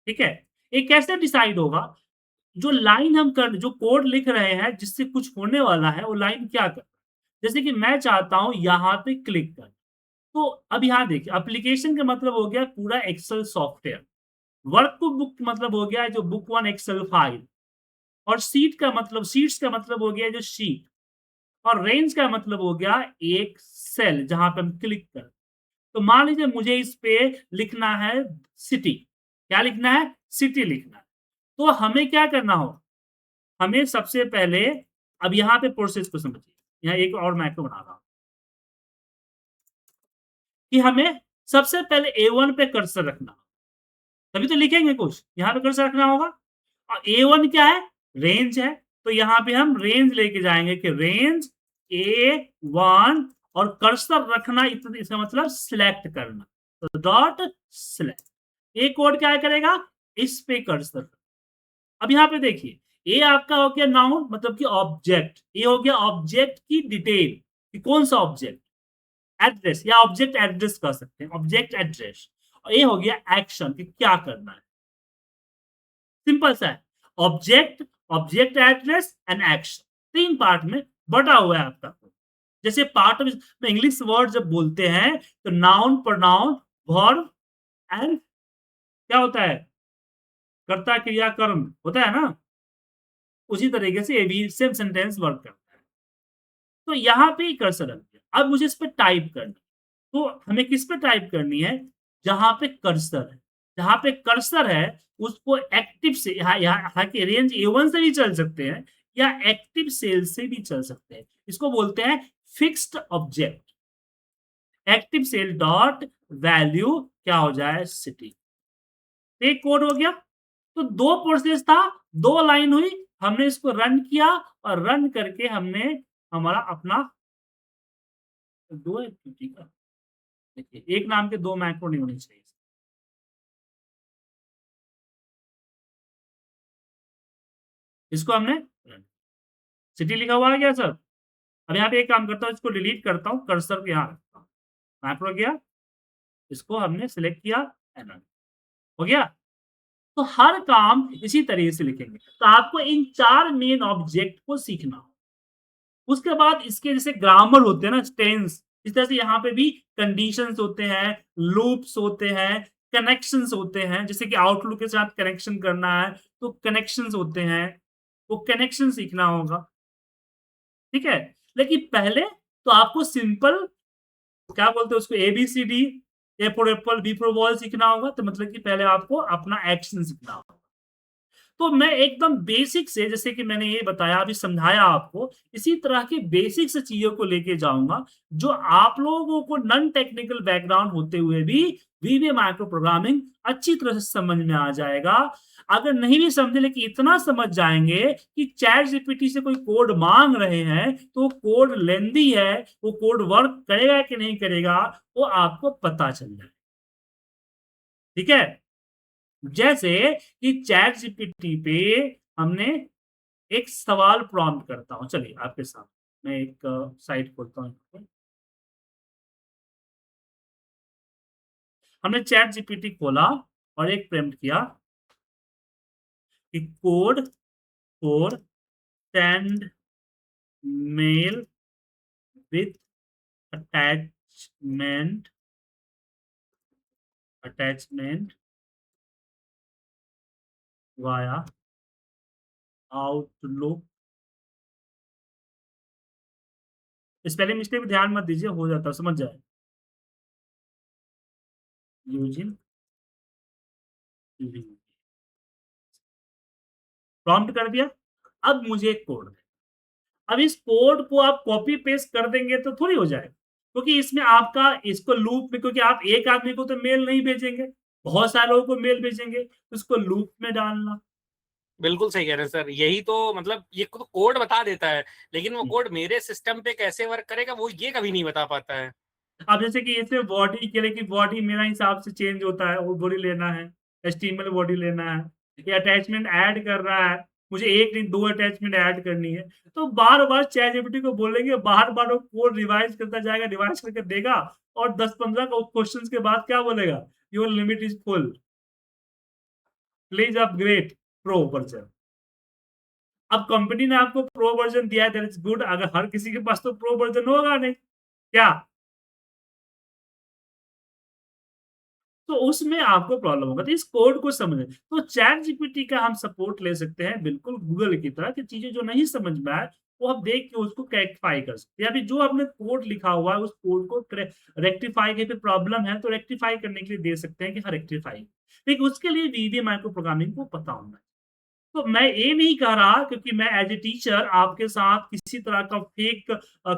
ठीक है? ये कैसे डिसाइड होगा? जो लाइन हम कर, जो कोड लिख रहे हैं जिससे कुछ होने वाला है, वो लाइन क्या कर, जैसे कि मैं चाहता हूं यहां पे क्लिक कर, तो अब यहां देखिए एप्लीकेशन का मतलब हो गया पूरा एक्सेल सॉफ्टवेयर। वर्क बुक मतलब हो गया जो बुक वन एक्सेल फाइल, और सीट्स का मतलब हो गया जो शीट, और रेंज का मतलब हो गया एक सेल जहां पे हम क्लिक कर। तो तो मान लीजिए मुझे इस पे लिखना है सिटी, क्या लिखना है? सिटी लिखना है। तो हमें क्या करना होगा? हमें सबसे पहले अब यहाँ पे प्रोसेस को समझिए, यहाँ एक और मैक्रो बना रहा हूँ कि हमें सबसे पहले A1 पे कर्सर रखना, तभी तो लिखेंगे कुछ, यहाँ पे कर्सर रखना होगा। और A1 क्या है? रेंज है, तो यहाँ पे हम रेंज लेके जाएंगे कि रेंज A1 और कर्सर रखना, इसका मतलब सिलेक्ट करना, तो डॉट सिलेक्ट। ये कोड क्या करेगा? इस पे कर्सर। अब यहाँ पे देखिए, ए आपका हो गया नाउन, मतलब कि ऑब्जेक्ट, ये हो गया ऑब्जेक्ट की डिटेल कि कौन सा ऑब्जेक्ट, एड्रेस या ऑब्जेक्ट एड्रेस कह सकते हैं, ऑब्जेक्ट एड्रेस। और ये हो गया एक्शन कि क्या करना है। सिंपल सा है, object, object address and action, 3 part में बटा हुआ है आपका। जैसे पार्ट में इंग्लिश वर्ड जब बोलते हैं तो नाउन, प्रोनाउन, वर्ब एंड क्या होता है? कर्ता, क्रिया, कर्म होता है ना। उसी तरीके से ये भी सेम सेंटेंस वर्क करता है। तो यहाँ पे ही कर्सर रख दिया। अब मुझे इस पे टाइप करनी, तो हमें किस पे टाइप करनी है? जहाँ पे कर्सर है। जहाँ पे कर्सर है उसको एक्टिव से, यहाँ की रेंज A1 से भी चल सकते हैं या एक्टिव सेल से भी चल सकते हैं। इसको बोलते हैं fixed object. Active cell dot value क्या हो जाए? सिटी। एक कोड हो गया। तो 2 प्रोसेस था, 2 लाइन हुई, हमने इसको रन किया और रन करके हमने हमारा अपना 2 एक्टिविटी का, देखिए एक नाम के 2 मैक्रो नहीं होने चाहिए। इसको हमने सिटी लिखा हुआ है क्या सर? अब यहाँ पे एक काम करता हूँ, इसको डिलीट करता हूँ, कर्सर को यहाँ रखता हूँ, मैक्रो गया, इसको हमने सिलेक्ट किया, एनर हो गया। तो हर काम इसी तरीके से लिखेंगे। तो आपको इन 4 मेन ऑब्जेक्ट को सीखना हो। उसके बाद इसके जैसे ग्रामर होते हैं ना, टेंस, इस तरह से यहाँ पे भी कंडीशंस होते हैं, लूप्स होते हैं, कनेक्शंस होते हैं। जैसे कि आउटलुक के साथ कनेक्शन करना है तो कनेक्शंस होते हैं, वो कनेक्शन सीखना होगा, ठीक है। लेकिन पहले तो आपको सिंपल क्या बोलते हैं उसको, ABCD, A for Apple, B for ball सीखना होगा। तो मतलब कि पहले आपको अपना एक्शन सीखना होगा। तो मैं एकदम बेसिक से, जैसे कि मैंने ये बताया, अभी समझाया आपको, इसी तरह के बेसिक से चीजों को लेके जाऊंगा जो आप लोगों को नॉन टेक्निकल बैकग्राउंड होते हुए भी VBA माइक्रो प्रोग्रामिंग अच्छी तरह से समझ में आ जाएगा। अगर नहीं भी समझे, लेकिन इतना समझ जाएंगे कि चैट जीपीटी से कोई कोड मांग रहे हैं तो कोड लेंदी है, वो कोड वर्क करेगा कि नहीं करेगा वो आपको पता चल जाए, ठीक है। जैसे कि चैट जीपीटी पे हमने एक सवाल प्रॉम्प्ट करता हूं, चलिए आपके साथ मैं एक साइट खोलता हूं। हमने चैट जीपीटी खोला और एक प्रॉम्प्ट किया कि code for send mail with attachment via outlook. Spelling mistake भी ध्यान मत दीजिए, हो जाता है, समझ जाए। यूजिंग प्रॉम्प्ट कर दिया। अब मुझे एक कोड, अब इस कोड को आप कॉपी पेस्ट कर देंगे तो थोड़ी हो जाएगा, क्योंकि इसमें आपका इसको लूप में, क्योंकि आप एक आदमी को तो मेल नहीं भेजेंगे, बहुत सारे लोगों को मेल भेजेंगे, उसको लूप में डालना। बिल्कुल सही कह रहे हैं सर। यही तो मतलब, ये तो कोड बता देता है, लेकिन वो कोड मेरे सिस्टम पे कैसे वर्क करेगा वो ये कभी नहीं बता पाता है। अब जैसे कि इसमें बॉडी के लिए कि बॉडी मेरा हिसाब से चेंज होता है, वो बॉडी लेना है, HTML बॉडी लेना है, ये अटैचमेंट ऐड कर रहा है, मुझे एक नहीं 2 अटैचमेंट ऐड करनी है, तो बार-बार चैट जीपीटी को बोलेंगे, बार-बार वो कोड रिवाइज करता जाएगा, रिवाइज करके देगा और 10-15 क्वेश्चंस के बाद क्या बोलेगा, your limit is full, please upgrade pro version. अब कंपनी ने आपको प्रो वर्जन दिया है, दैट इज गुड। अगर हर किसी के पास तो प्रो वर्जन होगा नहीं, क्या? तो उसमें आपको प्रॉब्लम होगा। तो इस कोड को समझें, तो चैट जीपीटी का हम सपोर्ट ले सकते हैं बिल्कुल गूगल की तरह, कि चीजें जो नहीं समझ में आए वो आप देख के उसको रेक्टिफाई कर सकते हैं, या फिर जो आपने कोड लिखा हुआ है उस कोड को रेक्टिफाई कहीं पे प्रॉब्लम है तो रेक्टिफाई करने के लिए दे सकते हैं कि हाँ रेक्टिफाई, लेकिन उसके लिए वीवीए माइक्रो प्रोग्रामिंग को पता होना है। तो मैं ये नहीं कह रहा क्योंकि मैं एज ए टीचर आपके साथ किसी तरह का फेक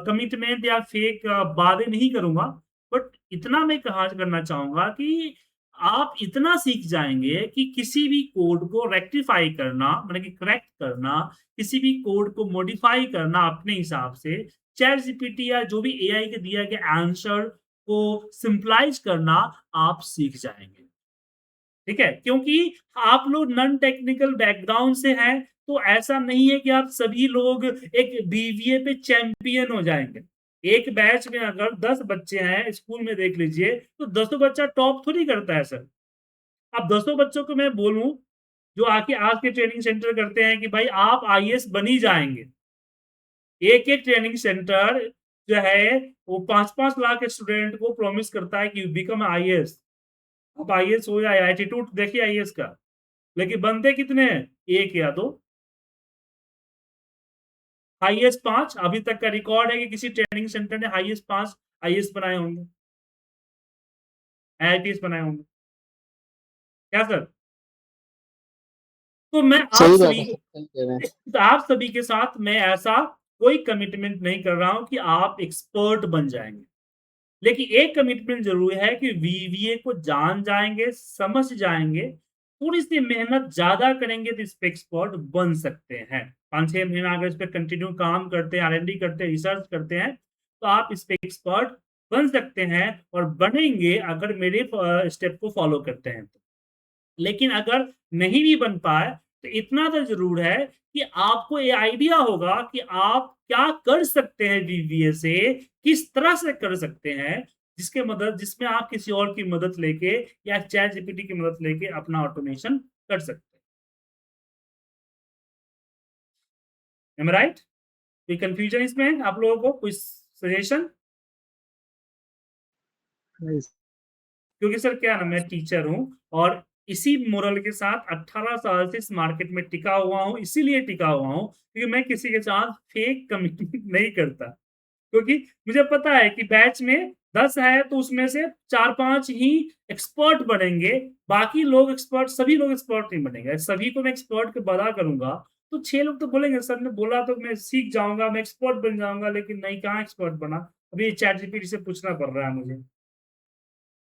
कमिटमेंट या फेक वादे नहीं करूंगा, बट इतना मैं कहा करना चाहूंगा कि आप इतना सीख जाएंगे कि किसी भी कोड को रेक्टिफाई करना मतलब कि करेक्ट करना, किसी भी कोड को मॉडिफाई करना अपने हिसाब से, चैट जीपीटी या जो भी एआई के दिया गया आंसर को सिंपलाइज करना आप सीख जाएंगे। ठीक है, क्योंकि आप लोग नॉन टेक्निकल बैकग्राउंड से हैं, तो ऐसा नहीं है कि आप सभी लोग एक बीवीए पे चैंपियन हो जाएंगे। एक बैच में अगर 10 बच्चे हैं स्कूल में देख लीजिए, तो 10 बच्चा टॉप थोड़ी करता है सर। अब 10 बच्चों को मैं बोलूं जो आके आज के ट्रेनिंग सेंटर करते हैं कि भाई आप आईएएस बन ही जाएंगे, एक एक ट्रेनिंग सेंटर जो है वो 5-5 लाख स्टूडेंट को प्रॉमिस करता है कि बिकम आईएएस, अब आईएएस हो जाए, एटीट्यूड देखिए आईएएस का, लेकिन बनते कितने हैं? 1 या 2। हाईएस्ट 5 अभी तक का रिकॉर्ड है कि किसी ट्रेनिंग सेंटर ने हाईएस्ट 5 आईएएस बनाए होंगे, आईआईटीएस बनाए होंगे। क्या सर? तो मैं आप सही बात सभी है, सही कह रहे हैं। तो आप सभी के साथ मैं ऐसा कोई कमिटमेंट नहीं कर रहा हूं कि आप एक्सपर्ट बन जाएंगे, लेकिन एक कमिटमेंट जरूर है कि वीवीए को जान जाएंगे, समझ जाएंगे, थोड़ी सी मेहनत ज्यादा करेंगे तो इस पे एक्सपर्ट बन सकते हैं। 5-6 महीना अगर इस पे कंटिन्यू काम करते हैं, आरएनडी करते हैं, रिसर्च करते हैं, तो आप इस पे एक्सपर्ट बन सकते हैं और बनेंगे अगर मेरे स्टेप को फॉलो करते हैं तो। लेकिन अगर नहीं भी बन पाए तो इतना तो जरूर है कि आपको ये आइडिया होगा कि आप क्या कर सकते हैं वीवीए से, किस तरह से कर सकते हैं, जिसके मदद जिसमें आप किसी और की मदद लेके या चैट जीपीटी की मदद लेके अपना ऑटोमेशन कर सकते हैं। राइट? कोई कंफ्यूजन इसमें आप लोगों को, कोई सजेशन? क्योंकि सर क्या ना, मैं टीचर हूं और इसी मोरल के साथ 18 साल से इस मार्केट में टिका हुआ हूं, इसीलिए टिका हुआ हूं क्योंकि मैं किसी के साथ फेक कमिटमेंट नहीं करता, क्योंकि मुझे पता है कि बैच में 10 है तो उसमें से 4-5 ही एक्सपर्ट बनेंगे, बाकी लोग एक्सपर्ट, सभी लोग एक्सपर्ट नहीं बनेंगे। सभी को मैं एक्सपर्ट के बड़ा करूंगा तो 6 लोग तो बोलेंगे सर ने बोला तो मैं सीख जाऊंगा, मैं एक्सपर्ट बन जाऊंगा, लेकिन नहीं, कहाँ एक्सपर्ट बना, अभी चैट जीपीटी से पूछना पड़ रहा है मुझे।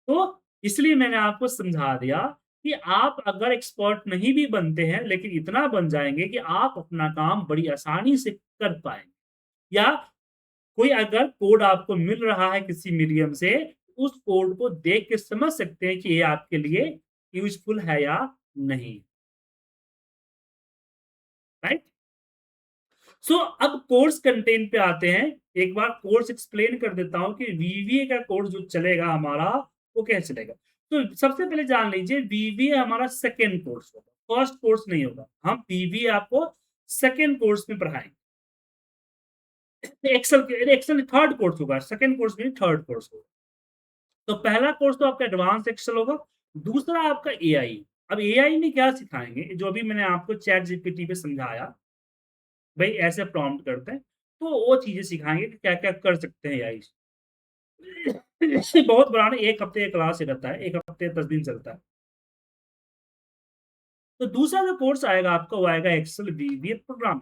तो इसलिए मैंने आपको समझा दिया कि आप अगर एक्सपर्ट नहीं भी बनते हैं लेकिन इतना बन जाएंगे कि आप अपना काम बड़ी आसानी से कर पाएंगे, या कोई अगर कोड आपको मिल रहा है किसी मीडियम से, उस कोड को देख के समझ सकते हैं कि ये आपके लिए यूजफुल है या नहीं। राइट? सो अब कोर्स कंटेंट पे आते हैं। एक बार कोर्स एक्सप्लेन कर देता हूं कि वीवीए का कोर्स जो चलेगा हमारा वो कैसे चलेगा। तो सबसे पहले जान लीजिए वीवीए हमारा सेकेंड कोर्स होगा, फर्स्ट कोर्स नहीं होगा। हम वीवीए आपको सेकेंड कोर्स में पढ़ाएंगे। एक्सेल थर्ड कोर्स होगा, सेकेंड कोर्स में थर्ड कोर्स होगा। तो पहला कोर्स तो आपका एडवांस एक्सेल होगा, दूसरा आपका एआई। अब एआई में क्या सिखाएंगे, जो अभी मैंने आपको चैट जीपीटी पे समझाया, भाई ऐसे प्रॉम्प्ट करते हैं, तो वो चीजें सिखाएंगे कि क्या क्या कर सकते हैं एआई से। बहुत बड़ा नहीं, 1 हफ्ते का क्लास रहता है, 1 हफ्ते 10 दिन चलता है। तो दूसरा जो कोर्स आएगा आपका वो आएगा एक्सेल वीवीए प्रोग्राम।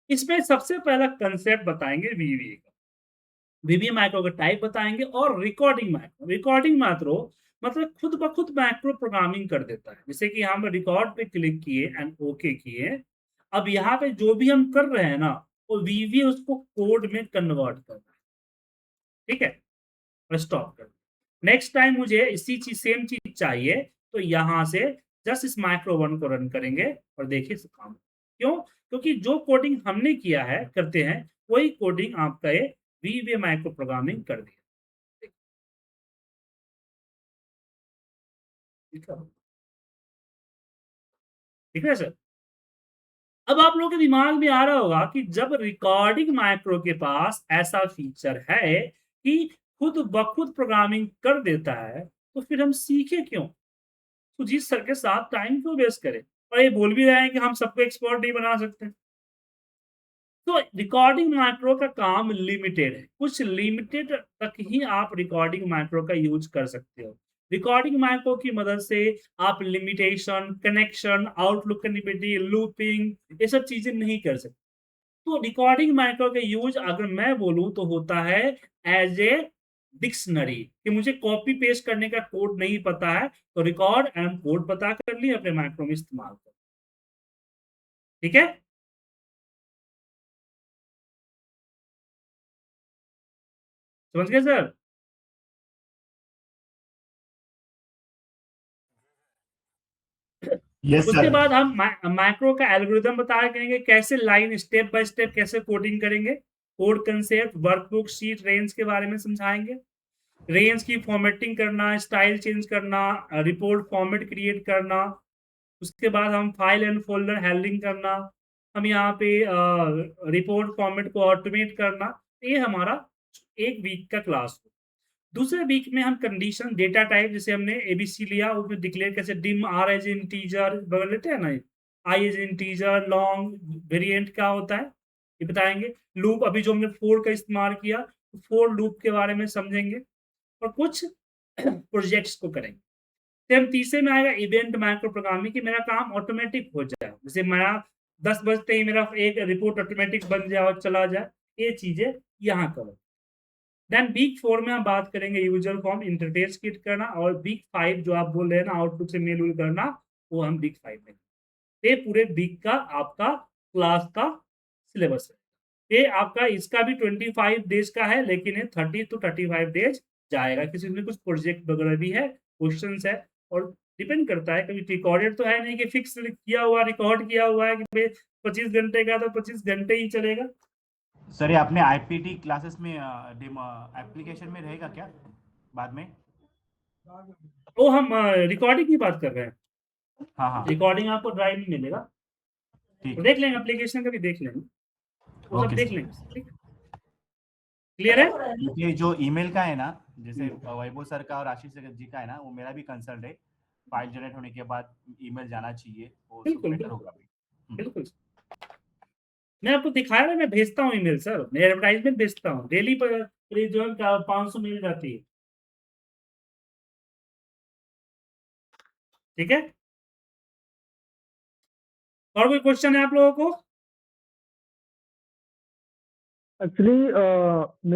इसमें सबसे पहला कंसेप्ट बताएंगे वीवीए का, वीवीए मैक्रो का टाइप बताएंगे और रिकॉर्डिंग मैक्रो। रिकॉर्डिंग मैक्रो मतलब खुद ब खुद मैक्रो प्रोग्रामिंग कर देता है, जैसे कि हम रिकॉर्ड पे क्लिक किए एंड ओके किए, अब यहाँ पे जो भी हम कर रहे हैं ना वो वीवीए उसको कोड में कन्वर्ट कर रहा है। ठीक है, स्टॉप कर, नेक्स्ट टाइम मुझे इसी चीज सेम चीज चाहिए तो यहाँ से जस्ट इस माइक्रो वन को रन करेंगे और देखिए काम। क्यों? क्योंकि जो कोडिंग हमने किया है करते हैं वही कोडिंग आपका ये वीवीए माइक्रो प्रोग्रामिंग कर दिया। ठीक है, ठीक है सर। अब आप लोगों के दिमाग में आ रहा होगा कि जब रिकॉर्डिंग माइक्रो के पास ऐसा फीचर है कि खुद ब खुद प्रोग्रामिंग कर देता है, तो फिर हम सीखे क्यों? सुजीत सर के साथ टाइम क्यों वेस्ट करें? और ये बोल भी रहे हैं कि हम सबको एक्सपर्ट नहीं बना सकते। तो रिकॉर्डिंग मैक्रो का काम लिमिटेड है, कुछ लिमिटेड तक ही आप रिकॉर्डिंग मैक्रो का यूज कर सकते हो। रिकॉर्डिंग मैक्रो की मदद से आप limitation, connection, outlook connectivity, looping ये सब चीजें नहीं कर सकते। तो रिकॉर्डिंग मैक्रो का यूज अगर मैं बोलूं तो होता है एज ए डिक्शनरी, कि मुझे कॉपी पेस्ट करने का कोड नहीं पता है तो रिकॉर्ड एंड कोड पता कर लिए, अपने मैक्रो में इस्तेमाल कर। ठीक है, समझ गए सर? यस उसके सर। बाद हम मैक्रो का एल्गोरिदम बताया करेंगे, कैसे लाइन स्टेप बाय स्टेप कैसे कोडिंग करेंगे, code concept, workbook, sheet, range के बारे में समझाएंगे। रेंज की फॉर्मेटिंग करना, स्टाइल चेंज करना, रिपोर्ट फॉर्मेट क्रिएट करना। उसके बाद हम फाइल एंड फोल्डर हैंडलिंग करना, हम यहाँ पे रिपोर्ट फॉर्मेट को ऑटोमेट करना। ये हमारा एक वीक का क्लास हो। दूसरे वीक में हम कंडीशन, डेटा टाइप, जैसे हमने एबीसी लिया उसमें डिक्लेयर कैसे, डिम, आर एज इंटीजर बगल लेते हैं ना, I as integer, long, variant क्या होता है ये बताएंगे। लूप, अभी जो हमने फोर का इस्तेमाल किया, तो फोर लूप के बारे में समझेंगे और कुछ प्रोजेक्ट्स को करेंगे। फिर हम तीसरे में आएगा इवेंट माइक्रो प्रोग्रामिंग, कि मेरा काम ऑटोमेटिक हो जाए, जैसे मेरा 10 बजते ही मेरा एक रिपोर्ट ऑटोमेटिक बन जाए और चला जाए, ये चीजें यहाँ कवर। देन वीक 4 में हम बात करेंगे यूजर फॉर्म इंटरफेस क्रिएट करना, और वीक 5 जो आप बोल रहे हैं ना आउटपुट से मेल करना, वो हम वीक 5 में। ये पूरे वीक का आपका क्लास का सिलेबस है। ये आपका इसका भी 25 डेज का है, लेकिन ये 30 to 35 डेज जाएगा। किसी में कुछ प्रोजेक्ट वगैरह भी है, क्वेश्चंस है, और डिपेंड करता है, कभी रिकॉर्डेड तो है नहीं कि फिक्स किया हुआ, रिकॉर्ड किया हुआ है कि 25 घंटे का तो 25 घंटे ही चलेगा। सर ये अपने आईपीटी क्लासेस में एप्लीकेशन में रहेगा क्या बाद में? वो हम रिकॉर्डिंग की बात कर रहे हैं, हाँ हाँ रिकॉर्डिंग आपको ड्राइव में मिलेगा, ठीक तो है। देख लेंगे, एप्लीकेशन का भी देख लेंगे, वो सब ओके देख सर। लेंगे। ठीक, क्लियर है? ये जो ईमेल का है ना, जैसे वैभव सर का और आशीष सर जी का है ना, वो मेरा भी कंसर्न है। फाइल जनरेट होने के बाद ईमेल जाना चाहिए, वो बिल्कुल बेटर बिल्कुल होगा भी। बिल्कुल। मैं आपको दिखाया ना, मैं भेजता हूँ ईमेल सर, मैं एडवर्टाइजमेंट भेजता हूँ डेली पर, जो है 500 मिल जाती है। ठीक है, और कोई क्वेश्चन है आप लोगों को? एक्चुअली